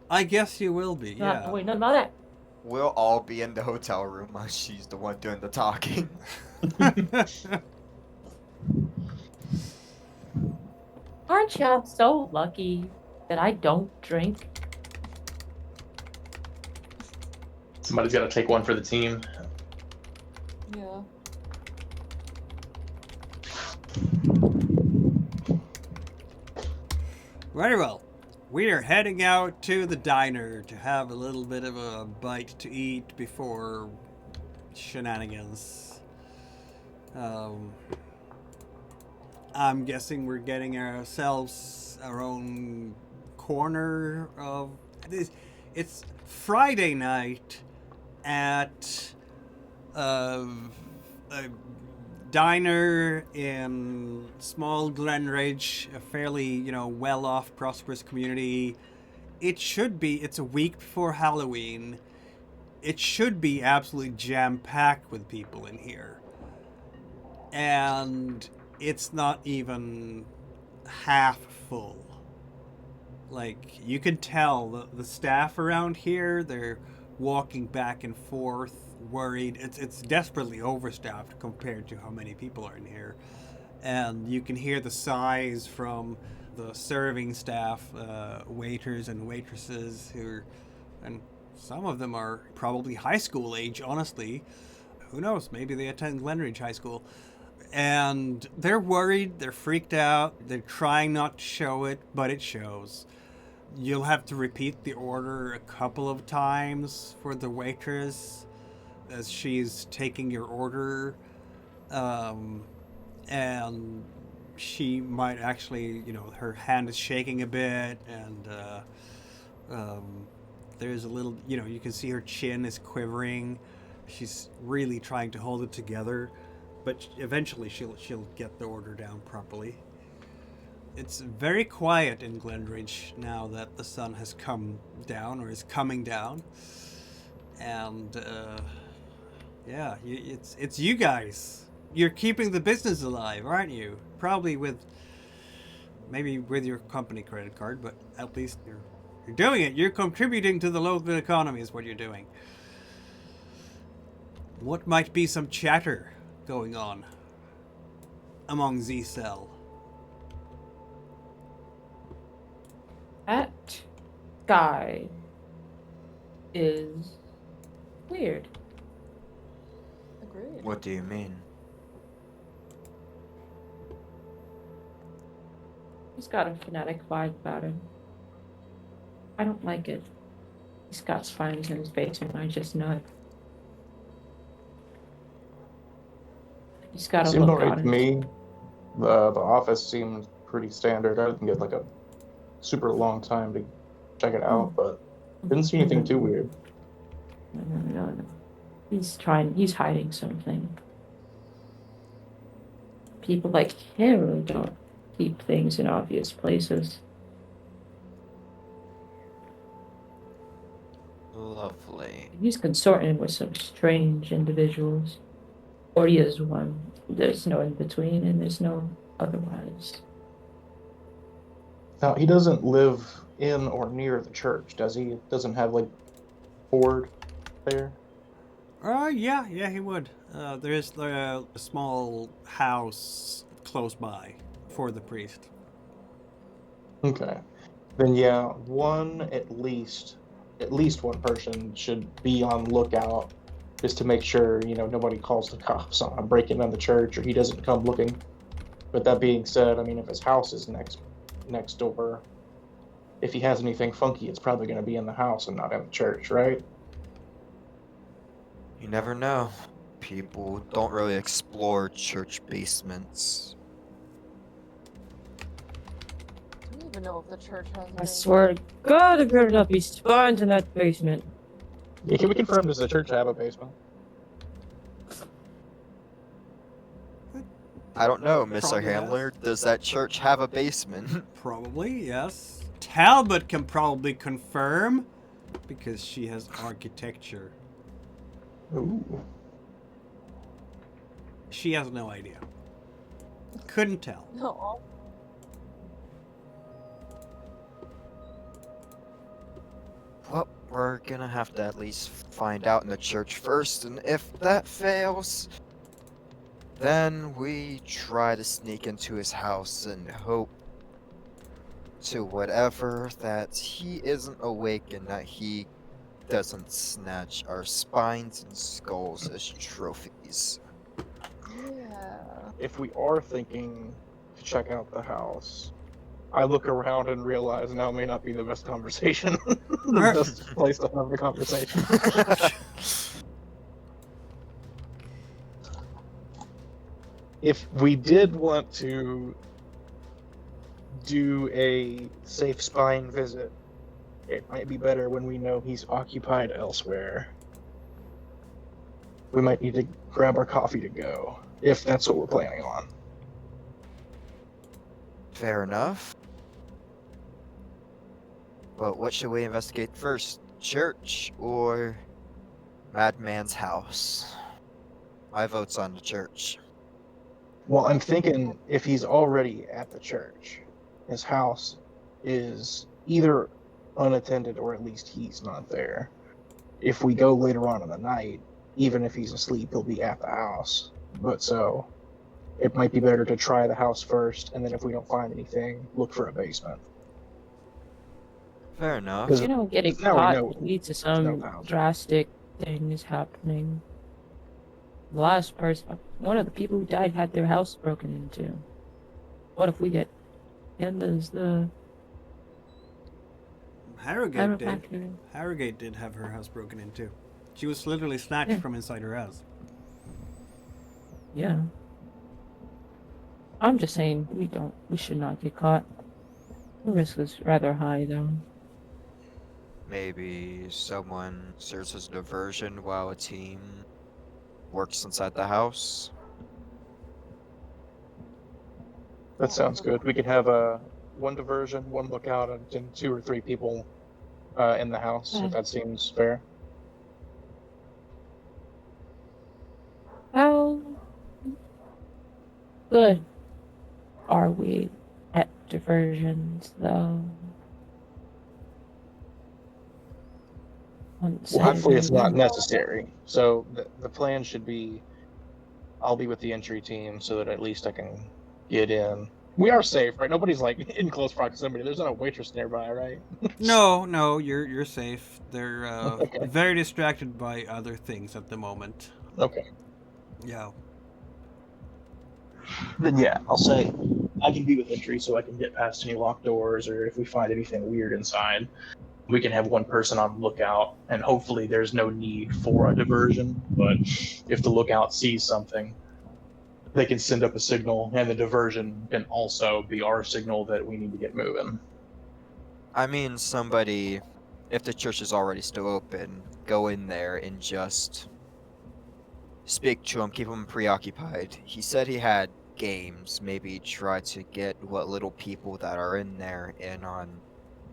I guess you will be, Not, yeah. wait, no, not that. We'll all be in the hotel room while she's the one doing the talking. Aren't y'all so lucky that I don't drink? Somebody's got to take one for the team. Yeah. Very well. We are heading out to the diner to have a little bit of a bite to eat before shenanigans. I'm guessing we're getting ourselves our own corner of this. It's Friday night at a diner in small Glen Ridge, a fairly, well-off, prosperous community. It's a week before Halloween. It should be absolutely jam-packed with people in here. And it's not even half full. Like, you can tell the staff around here, they're walking back and forth, worried. It's desperately overstaffed compared to how many people are in here. And you can hear the sighs from the serving staff, waiters and waitresses and some of them are probably high school age, honestly. Who knows? Maybe they attend Glen Ridge High School. And they're worried, they're freaked out, they're trying not to show it, but it shows. You'll have to repeat the order a couple of times for the waitress as she's taking your order. And she might actually, her hand is shaking a bit, and there's a little, you can see her chin is quivering. She's really trying to hold it together, but eventually she'll get the order down properly. It's very quiet in Glen Ridge now that the sun has come down or is coming down, and it's you guys. You're keeping the business alive, aren't you? Probably maybe with your company credit card, but at least you're doing it. You're contributing to the local economy is what you're doing. What might be some chatter going on among Z-Cell? That guy is weird. Agreed. What do you mean? He's got a fanatic vibe about him. I don't like it. He's got spines in his basement, I just know it. He's got a Seemed look alright on to him. me. The office seemed pretty standard. I didn't get like a super long time to check it out, but didn't see anything too weird. No. He's hiding something. People like him don't keep things in obvious places. Lovely. He's consorting with some strange individuals. Or he is one. There's no in between and there's no otherwise. Now, he doesn't live in or near the church, does he? Doesn't have like board there? Yeah, he would. There is a small house close by for the priest. Okay. Then yeah, at least one person should be on lookout just to make sure, nobody calls the cops on breaking in the church or he doesn't come looking. But that being said, I mean, if his house is next door, if he has anything funky, it's probably going to be in the house and not in the church, right? You never know. People don't really explore church basements. even know if the church has I a swear to God, there better not be spines in that basement. Yeah, can we confirm, does the church have a basement? I don't know, Mr. Probably Handler. has. Does that church have a basement? Probably, yes. Talbot can probably confirm because she has architecture. Ooh. She has no idea. Couldn't tell. No. Well, we're gonna have to at least find out in the church first, and if that fails, then we try to sneak into his house and hope to whatever that he isn't awake and that he doesn't snatch our spines and skulls as trophies. Yeah. If we are thinking to check out the house, I look around and realize now may not be the best conversation. The best place to have the conversation. If we did want to do a safe spine visit, it might be better when we know he's occupied elsewhere. We might need to grab our coffee to go, if that's what we're planning on. Fair enough. But what should we investigate first? Church or Madman's house? My vote's on the church. Well, I'm thinking if he's already at the church, his house is either unattended or at least he's not there. If we go later on in the night, even if he's asleep, he'll be at the house. But so it might be better to try the house first, and then if we don't find anything, look for a basement. Fair enough. Because You know, getting now we caught know leads to no some house. drastic things happening. The last person, one of the people who died had their house broken into. What if we get him as the Harrogate did. chiropractor? Harrogate did have her house broken into. She was literally snatched Yeah. from inside her house. Yeah. I'm just saying we should not get caught. The risk is rather high though. Maybe someone serves as a diversion while a team works inside the house. That sounds good. We could have one diversion, one lookout, and then 2 or 3 people in the house, if that seems fair. How good are we at diversions though? On Well, hopefully it's not Saturday? necessary. So the plan should be I'll be with the entry team so that at least I can get in. We are safe, right? Nobody's like in close proximity. There's not a waitress nearby, right? No, you're safe. They're Okay. very distracted by other things at the moment. Okay. Yeah. Then yeah, I'll say I can be with entry so I can get past any locked doors, or if we find anything weird inside, we can have one person on lookout, and hopefully there's no need for a diversion. But if the lookout sees something, they can send up a signal, and the diversion can also be our signal that we need to get moving. I mean, somebody, if the church is already still open, go in there and just speak to him, keep him preoccupied. He said he had games. Maybe try to get what little people that are in there in on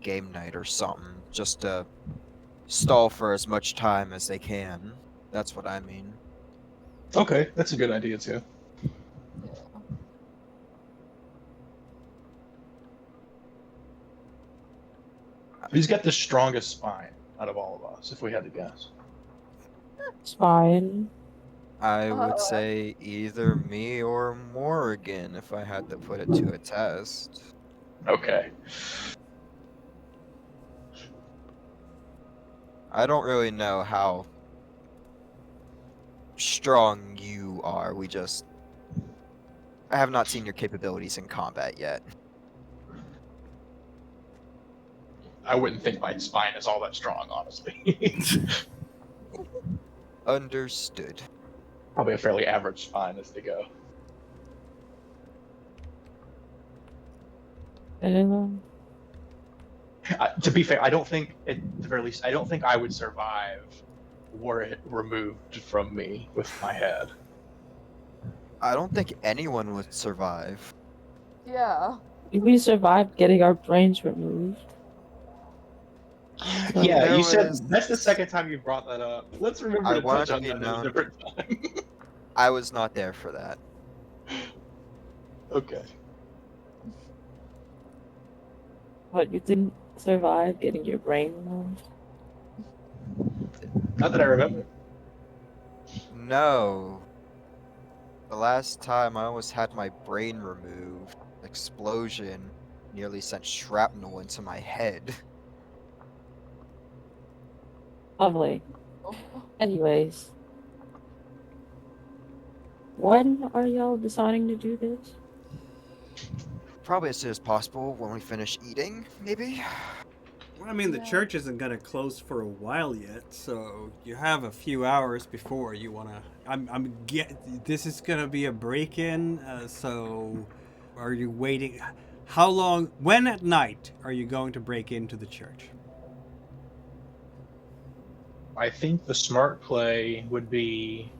game night or something, just to stall for as much time as they can. That's what I mean. Okay, that's a good idea too. Yeah. Who's got the strongest spine out of all of us, if we had to guess? It's fine. I would say either me or Morgan if I had to put it to a test. Okay. I don't really know how strong you are. I have not seen your capabilities in combat yet. I wouldn't think my spine is all that strong, honestly. Understood. Probably a fairly average spine as they go. And To be fair, I don't think, at the very least, I don't think I would survive were it removed from me with my head. I don't think anyone would survive. Yeah. We survived getting our brains removed. So, Yeah, There you said was- that's the second time you brought that up. Let's remember I to want touch it to on be that at a known. different time. I was not there for that. Okay. What, you didn't survive getting your brain removed? Not that I remember. No. The last time I almost had my brain removed, explosion nearly sent shrapnel into my head. Lovely. Oh, Anyways, when are y'all deciding to do this? Probably as soon as possible when we finish eating, maybe? Well, I mean, the Yeah. church isn't gonna close for a while yet, so you have a few hours before you wanna. This is gonna be a break-in, so are you waiting? How long? When at night are you going to break into the church? I think the smart play would be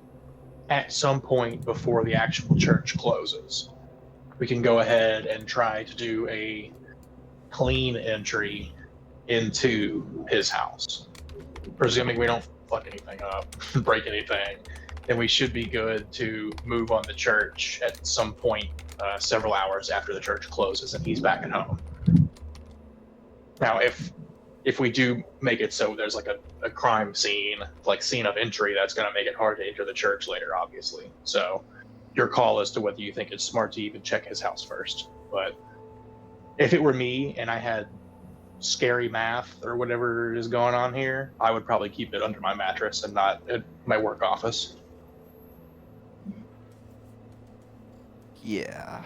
at some point before the actual church closes. We can go ahead and try to do a clean entry into his house. Presuming we don't fuck anything up, break anything, then we should be good to move on the church at some point several hours after the church closes and he's back at home. Now, if we do make it so there's like a crime scene, like scene of entry, that's going to make it hard to enter the church later, obviously. So your call as to whether you think it's smart to even check his house first. But if it were me and I had scary math or whatever is going on here, I would probably keep it under my mattress and not at my work office. Yeah.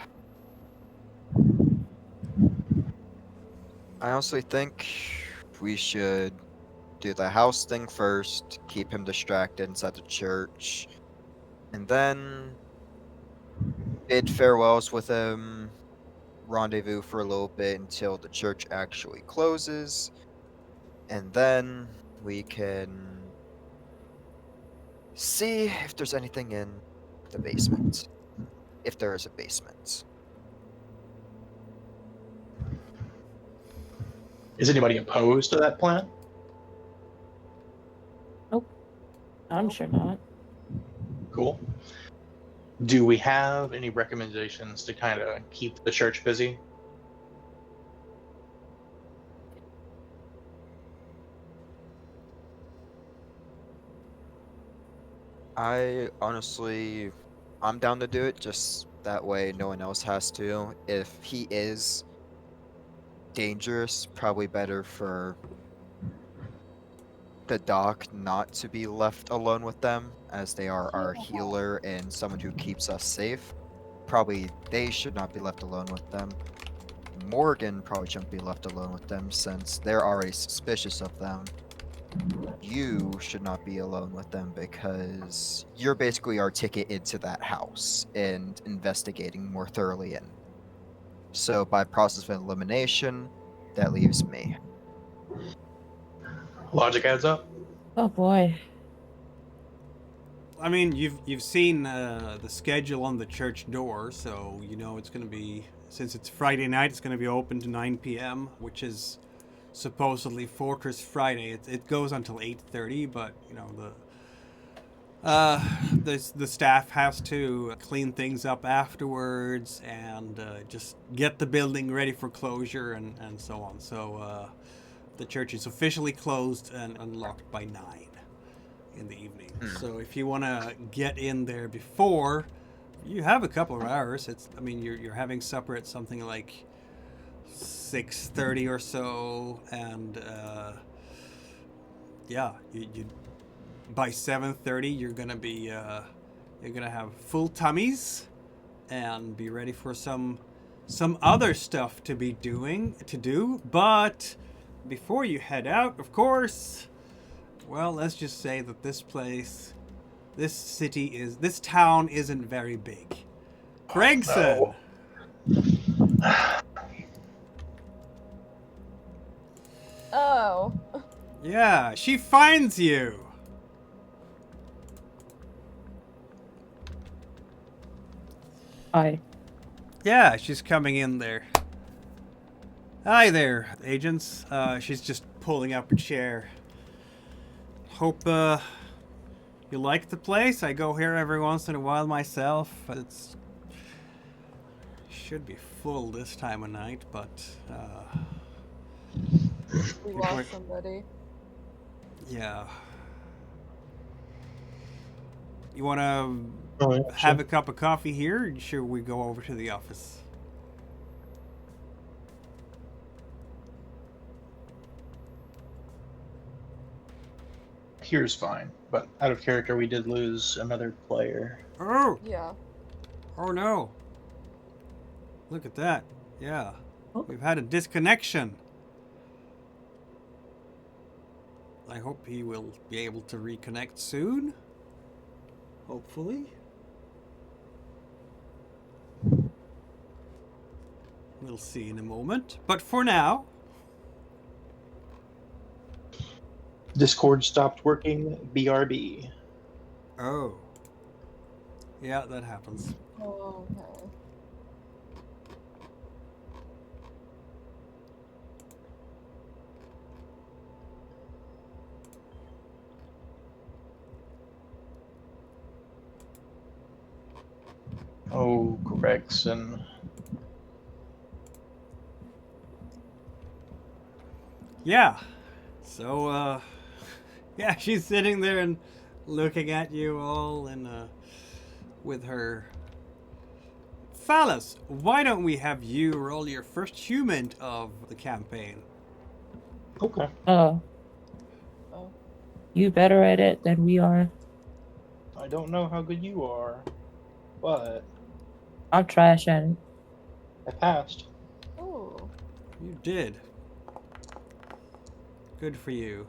I honestly think we should do the house thing first, keep him distracted inside the church, and then bid farewells with him, rendezvous for a little bit until the church actually closes, and then we can see if there's anything in the basement. If there is a basement. Is anybody opposed to that plan? I'm sure not. Cool. Do we have any recommendations to kind of keep the church busy? I'm down to do it, just that way no one else has to. If he is dangerous, probably better for the doc not to be left alone with them, as they are our healer and someone who keeps us safe. Probably they should not be left alone with them. Morgan probably shouldn't be left alone with them since they're already suspicious of them. You should not be alone with them because you're basically our ticket into that house and investigating more thoroughly in. So by process of elimination, that leaves me. Logic adds up. Oh boy. I mean, you've seen the schedule on the church door, so you know it's going to be, since it's Friday night, it's going to be open to 9 p.m., which is supposedly Fortress Friday. It goes until 8:30, but you know the staff has to clean things up afterwards and just get the building ready for closure and so on. So the church is officially closed and unlocked by 9 in the evening. So if you want to get in there before, you have a couple of hours. You're having supper at something like 6:30 or so, and you by 7:30 you're gonna have full tummies and be ready for some other stuff to do. But before you head out, of course, well, let's just say that this town isn't very big. Gregson! No. Oh. Yeah, she finds you. Hi. Yeah, she's coming in there. Hi there, agents. She's just pulling up a chair. Hope, you like the place. I go here every once in a while myself. It's should be full this time of night, but We People are- lost somebody. yeah. You want to Oh, yeah, have sure. a cup of coffee here, or should we go over to the office? Here's fine, but out of character, we did lose another player. Oh, Yeah. oh no! Look at that. Yeah, Oh. we've had a disconnection. I hope he will be able to reconnect soon. Hopefully. We'll see in a moment. But for now, Discord stopped working. BRB. oh. Yeah, that happens. Oh, okay. Oh, Gregson. Yeah. So, yeah, she's sitting there and looking at you all and, with her. Phallus, why don't we have you roll your first human of the campaign? Okay. Oh. You better at it than we are. I don't know how good you are, but I'm trash at it. I passed. Oh. You did. Good for you.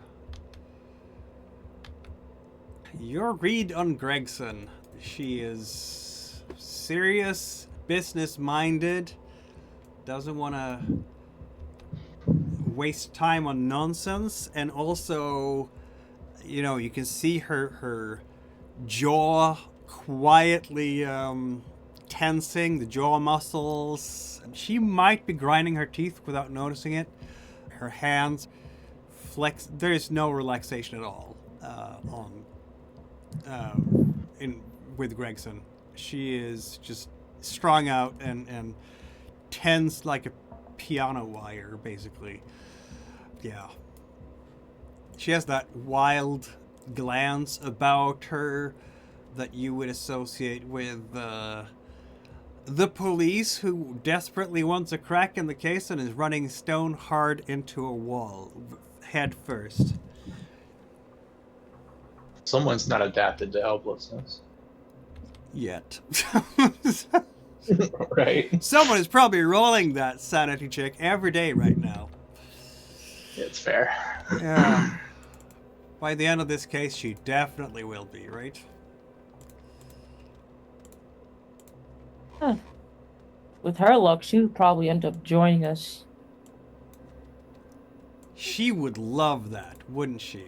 Your read on Gregson. She is serious, business-minded, doesn't want to waste time on nonsense, and also, you know, you can see her jaw quietly tensing, the jaw muscles. She might be grinding her teeth without noticing it. Her hands flex. There is no relaxation at all with Gregson. She is just strung out and tense like a piano wire, basically. Yeah. She has that wild glance about her that you would associate with the police who desperately wants a crack in the case and is running stone hard into a wall, head first. Someone's not adapted to helplessness. Yet. Right? Someone is probably rolling that sanity check every day right now. It's fair. Yeah. By the end of this case, she definitely will be, right? Huh. With her luck, she would probably end up joining us. She would love that, wouldn't she?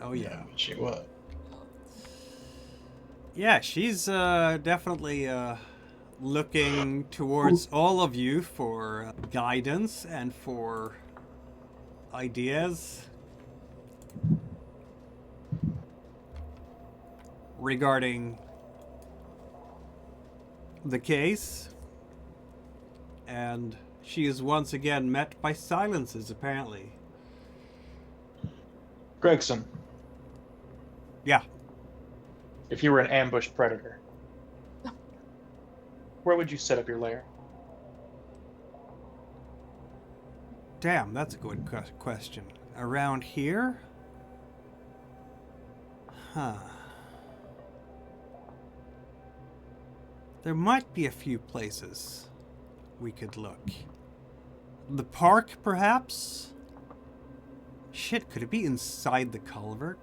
Oh, yeah. She would. Yeah, she's definitely looking towards all of you for guidance and for ideas regarding the case. And she is once again met by silences, apparently. Gregson, Yeah. if you were an ambush predator, where would you set up your lair? Damn, that's a good question. Around here? Huh. There might be a few places we could look. The park, perhaps? Shit, could it be inside the culvert?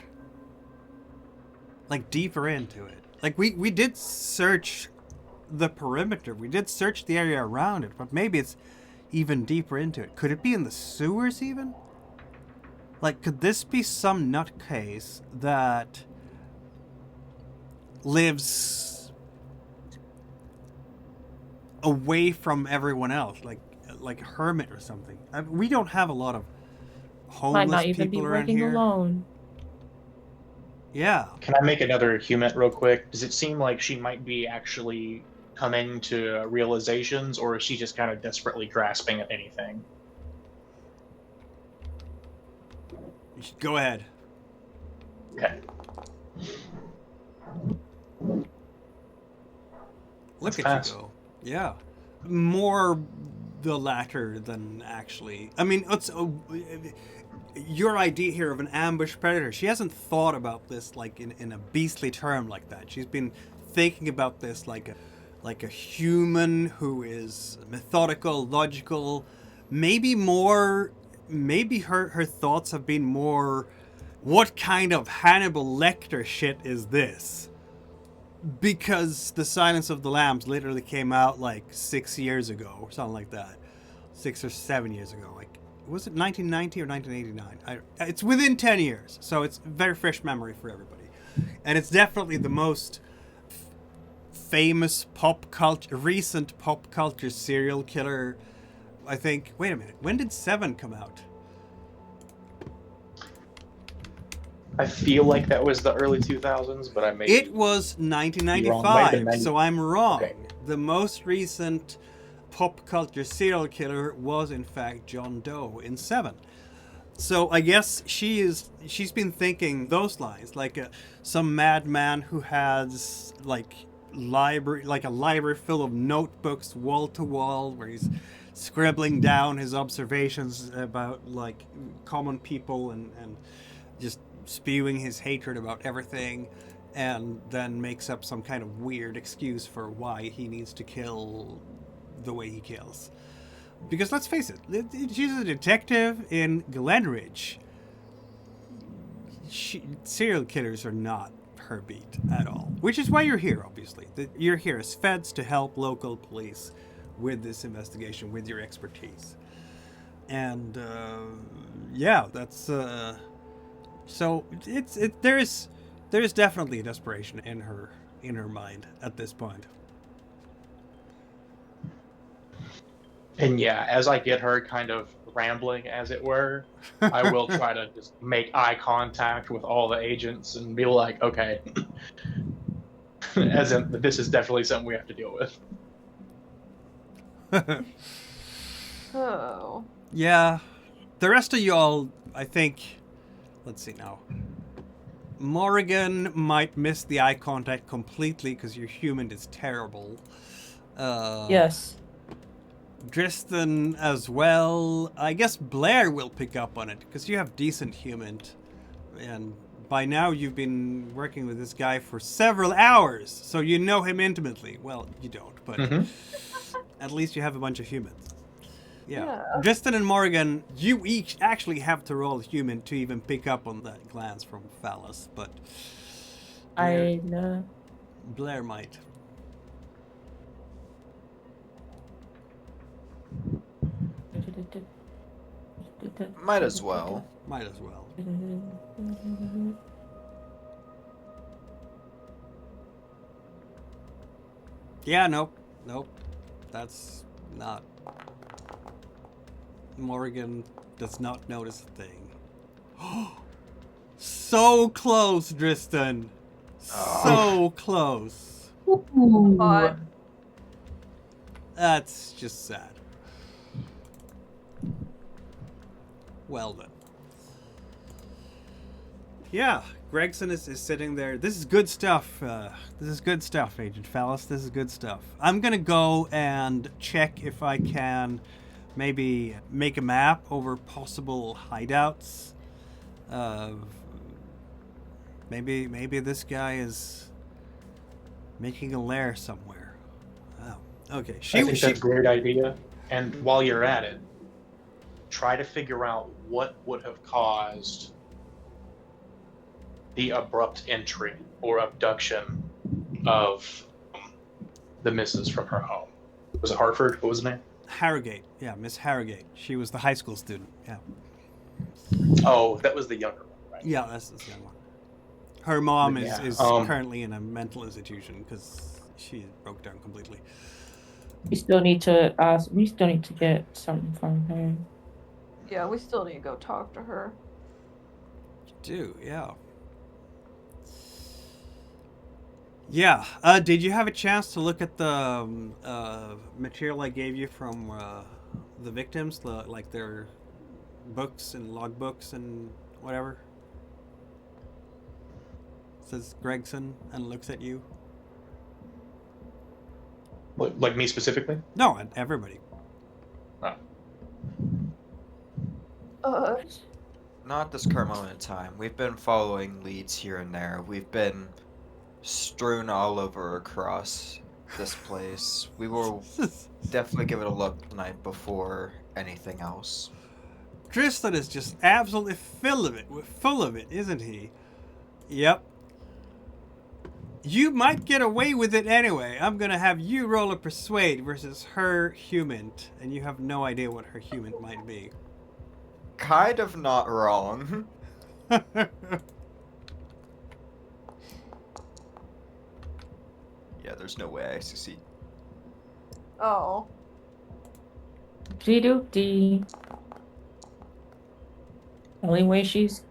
Like, deeper into it. Like, we did search the perimeter. We did search the area around it, but maybe it's even deeper into it. Could it be in the sewers, even? Like, could this be some nutcase that lives away from everyone else, like a hermit or something? We don't have a lot of Might homeless not even be people around working here. alone. Yeah. Can I make another human real quick? Does it seem like she might be actually coming to realizations, or is she just kind of desperately grasping at anything? Go ahead. Okay. Look Let's at pass. you go. Yeah. More the latter than actually. I mean, it's your idea here of an ambush predator. She hasn't thought about this like in a beastly term like that. She's been thinking about this like a human who is methodical, logical, maybe more. Maybe her thoughts have been more, what kind of Hannibal Lecter shit is this? Because The Silence of the Lambs literally came out like 6 years ago or something like that. 6 or 7 years ago. Like, was it 1990 or 1989? It's within 10 years, so it's very fresh memory for everybody. And it's definitely the most famous recent pop culture serial killer, I think. Wait a minute, when did 7 come out? I feel like that was the early 2000s, but I may It was be wrong. Might have 1995, been so I'm wrong. Okay. The most recent pop culture serial killer was in fact John Doe in 7. So I guess she's been thinking those lines, like some madman who has like a library full of notebooks wall to wall where he's scribbling down his observations about like common people and just spewing his hatred about everything, and then makes up some kind of weird excuse for why he needs to kill the way he kills. Because let's face it, she's a detective in Glen Ridge. Serial killers are not her beat at all. Which is why you're here, obviously. You're here as feds to help local police with this investigation, with your expertise. And yeah, that's so there is definitely a desperation in her mind at this point. And yeah, as I get her kind of rambling, as it were, I will try to just make eye contact with all the agents and be like, okay, as in, this is definitely something we have to deal with. Oh. Yeah. The rest of y'all, I think, let's see now. Morrigan might miss the eye contact completely because your human is terrible. Yes. Dristan as well. I guess Blair will pick up on it because you have decent human, and by now you've been working with this guy for several hours, so you know him intimately. Well, you don't, but at least you have a bunch of humans. Yeah. Dristan and Morrigan, you each actually have to roll human to even pick up on that glance from Phallus, but I know. Blair might. Might as well. Might as well. Yeah, nope. That's not. Morgan does not notice a thing. So close, Dristan. So close. But That's just sad. Well done. Yeah, Gregson is sitting there. This is good stuff. This is good stuff, Agent Phallus. This is good stuff. I'm going to go and check if I can maybe make a map over possible hideouts. Maybe this guy is making a lair somewhere. Oh, okay. I think that's a great idea. And while you're at it, try to figure out what would have caused the abrupt entry or abduction of the missus from her home. Was it Hartford? What was the name? Harrogate. Yeah, Miss Harrogate. She was the high school student. Yeah. Oh, that was the younger one, right? Yeah, that's the young one. Her mom Yeah, is currently in a mental institution because she broke down completely. We still need to ask. We still need to get something from her. Yeah, we still need to go talk to her. You do, yeah. Yeah. Did you have a chance to look at the material I gave you from the victims, like their books and logbooks and whatever? Says Gregson and looks at you. Like me specifically? No, and everybody. Oh. Not this current moment in time. We've been following leads here and there. We've been strewn all over across this place. We will definitely give it a look tonight before anything else. Tristan is just absolutely full of it, isn't he? Yep. You might get away with it anyway. I'm gonna have you roll a persuade versus her human, and you have no idea what her human might be. Kind of not wrong. Yeah, there's no way I succeed. Oh. The only way she's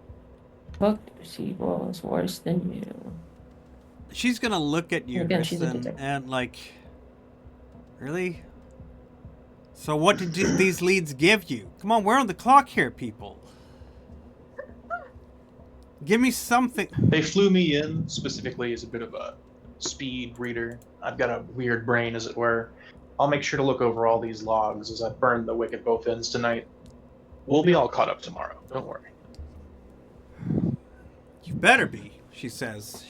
hooked, she was worse than you. She's gonna look at you, Again, she's a Kristen, detective. and like, really? So what did these leads give you? Come on, we're on the clock here, people. Give me something. They flew me in specifically as a bit of a speed reader. I've got a weird brain, as it were. I'll make sure to look over all these logs as I burn the wick at both ends tonight. We'll be all caught up tomorrow. Don't worry. You better be, she says.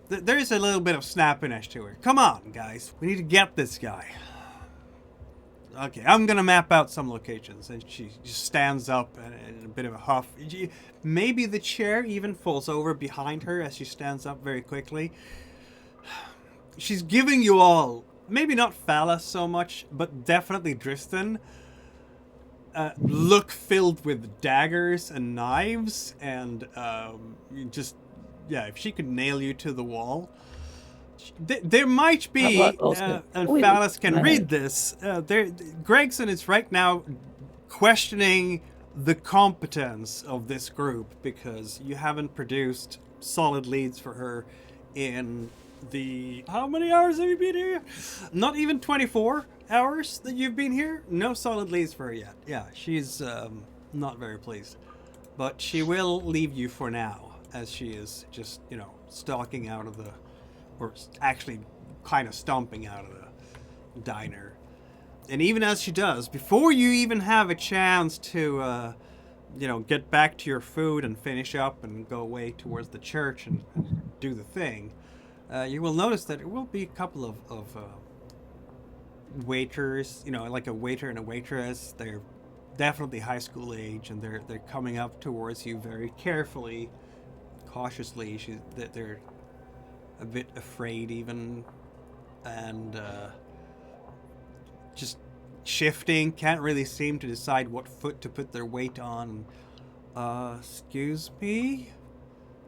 There's a little bit of snappiness to her. Come on, guys. We need to get this guy. Okay, I'm gonna map out some locations. And she just stands up in a bit of a huff. Maybe the chair even falls over behind her as she stands up very quickly. She's giving you all, maybe not Phallus so much, but definitely Tristan, look filled with daggers and knives, and if she could nail you to the wall. There might be, and Phallus can read this, Gregson is right now questioning the competence of this group because you haven't produced solid leads for her in the... How many hours have you been here? Not even 24 hours that you've been here? No solid leads for her yet. Yeah, she's not very pleased. But she will leave you for now, as she is just, stalking out of the... or actually kind of stomping out of the diner. And even as she does, before you even have a chance to, get back to your food and finish up and go away towards the church and do the thing, you will notice that there will be a couple of waiters, like a waiter and a waitress. They're definitely high school age, and they're coming up towards you very carefully, cautiously. They're a bit afraid even, and just shifting, can't really seem to decide what foot to put their weight on. Excuse me,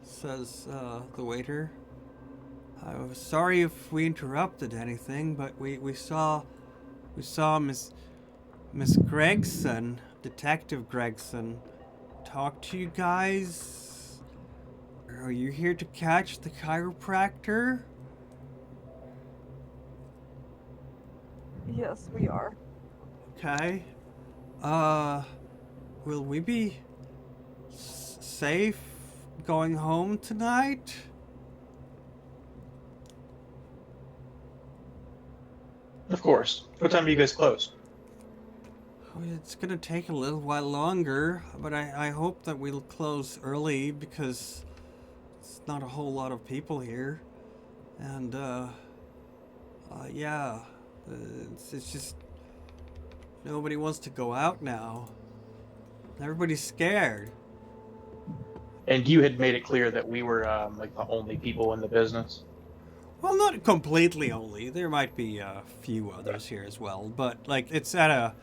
says the waiter. I'm sorry if we interrupted anything, but we saw Miss Gregson, Detective Gregson, talk to you guys. Are you here to catch the chiropractor? Yes, we are. Okay. Will we be safe going home tonight? Of course. What time do you guys close? Oh, it's gonna take a little while longer, but I hope that we'll close early because it's not a whole lot of people here. And, it's just nobody wants to go out now. Everybody's scared. And you had made it clear that we were like the only people in the business. Well, not completely only. There might be a few others here as well, but like it's at a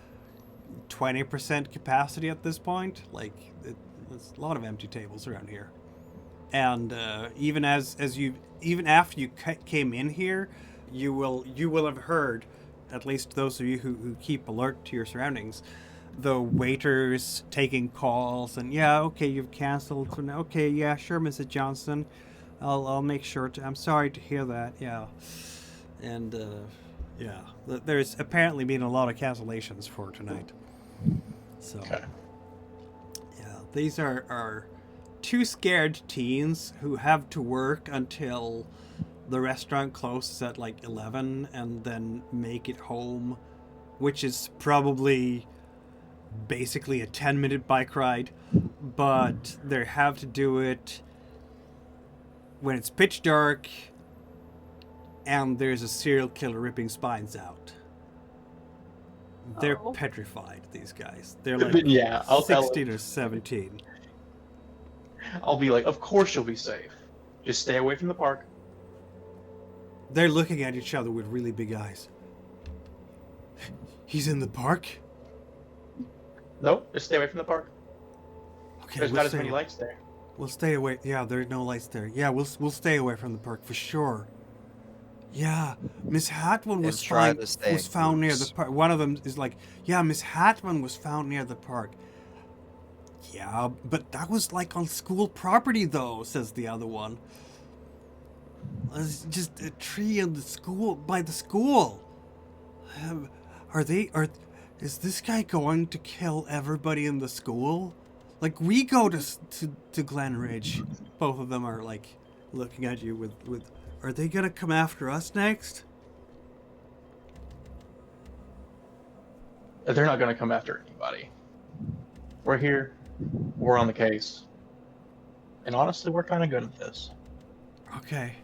20% capacity at this point. Like, There's a lot of empty tables around here. And even after you came in here, you will have heard, at least those of you who keep alert to your surroundings, the waiters taking calls and okay, you've canceled. So okay, yeah, sure, Mrs. Johnson, I'll make sure to. I'm sorry to hear that. Yeah, and there's apparently been a lot of cancellations for tonight. So Okay. yeah, these are two scared teens who have to work until the restaurant closes at like 11 and then make it home, which is probably basically a 10-minute bike ride, but they have to do it when it's pitch dark and there's a serial killer ripping spines out. They're petrified, these guys. They're like Yeah, I'll tell 16 or 17. I'll be like, of course you'll be safe. Just stay away from the park. They're looking at each other with really big eyes. He's in the park? No, just stay away from the park. Okay, There's we'll not as stay many away. lights there. We'll stay away. Yeah, there's no lights there. Yeah, we'll stay away from the park for sure. Yeah, Miss Hatman was found near the park. One of them is like, yeah, Miss Hatman was found near the park. Yeah, but that was like on school property though, says the other one. It's just a tree in the school, by the school. Is this guy going to kill everybody in the school? Like, we go to Glen Ridge. Both of them are like looking at you with are they gonna come after us next? They're not going to come after anybody. We're here. We're on the case. And honestly, we're kind of good at this. Okay.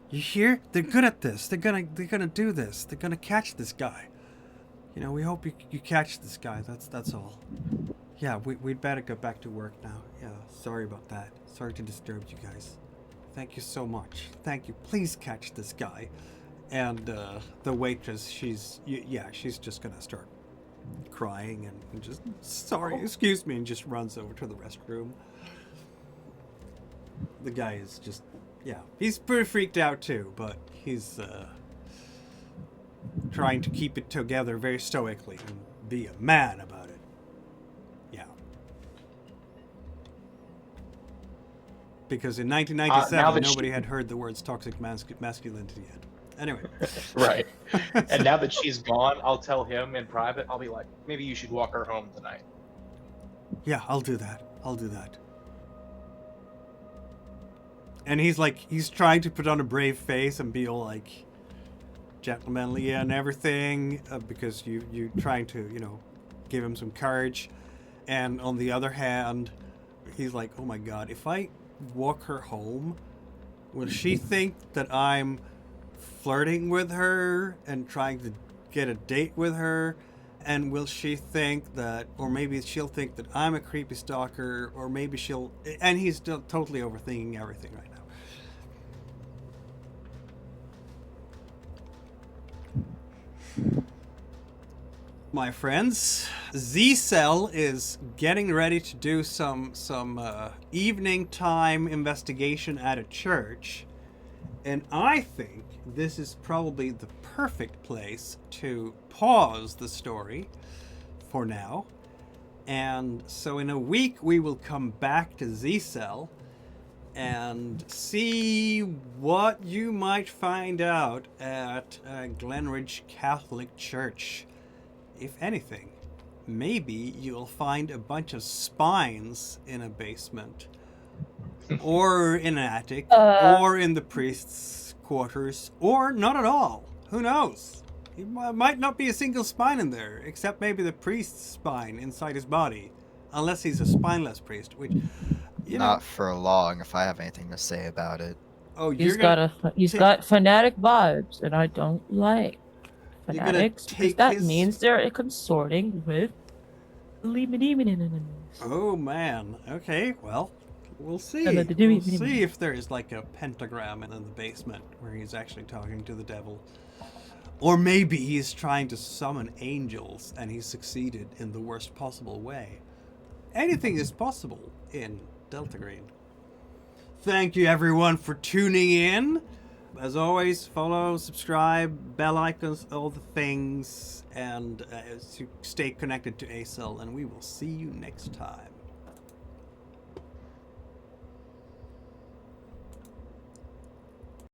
You hear? They're good at this. They're gonna do this. They're gonna catch this guy. You know, we hope you catch this guy. That's all. Yeah, we'd better go back to work now. Yeah, sorry about that. Sorry to disturb you guys. Thank you so much. Thank you. Please catch this guy. And the waitress, she's just gonna start crying and just, sorry, excuse me, and just runs over to the restroom. The guy is just, he's pretty freaked out too, but he's trying to keep it together very stoically and be a man about it. Yeah. Because in 1997, nobody had heard the words toxic masculinity yet. Anyway. Right. And now that she's gone, I'll tell him in private. I'll be like, maybe you should walk her home tonight. Yeah, I'll do that. And he's trying to put on a brave face and be all like gentlemanly and everything, because you trying to, give him some courage. And on the other hand, he's like, oh my god, if I walk her home, will she think that I'm flirting with her and trying to get a date with her? And will she think that, or maybe she'll think that I'm a creepy stalker, or maybe and he's still totally overthinking everything right now. My friends, Z-Cell is getting ready to do some evening time investigation at a church, and I think this is probably the perfect place to pause the story for now. And so in a week we will come back to Z-Cell and see what you might find out at Glen Ridge Catholic Church. If anything, maybe you'll find a bunch of spines in a basement, or in an attic, or in the priest's quarters, or not at all. Who knows? It might not be a single spine in there, except maybe the priest's spine inside his body, unless he's a spineless priest, which, Not for long, if I have anything to say about it. Oh, he's got fanatic vibes, and I don't like fanatics, because that means they're consorting with Illuminati. Oh man. Okay, well, we'll see. We'll see if there is like a pentagram in the basement where he's actually talking to the devil. Or maybe he's trying to summon angels and he's succeeded in the worst possible way. anything is possible in Delta Green. Thank you everyone for tuning in. As always, follow, subscribe, bell icons, all the things, and to stay connected to ACEL, and we will see you next time.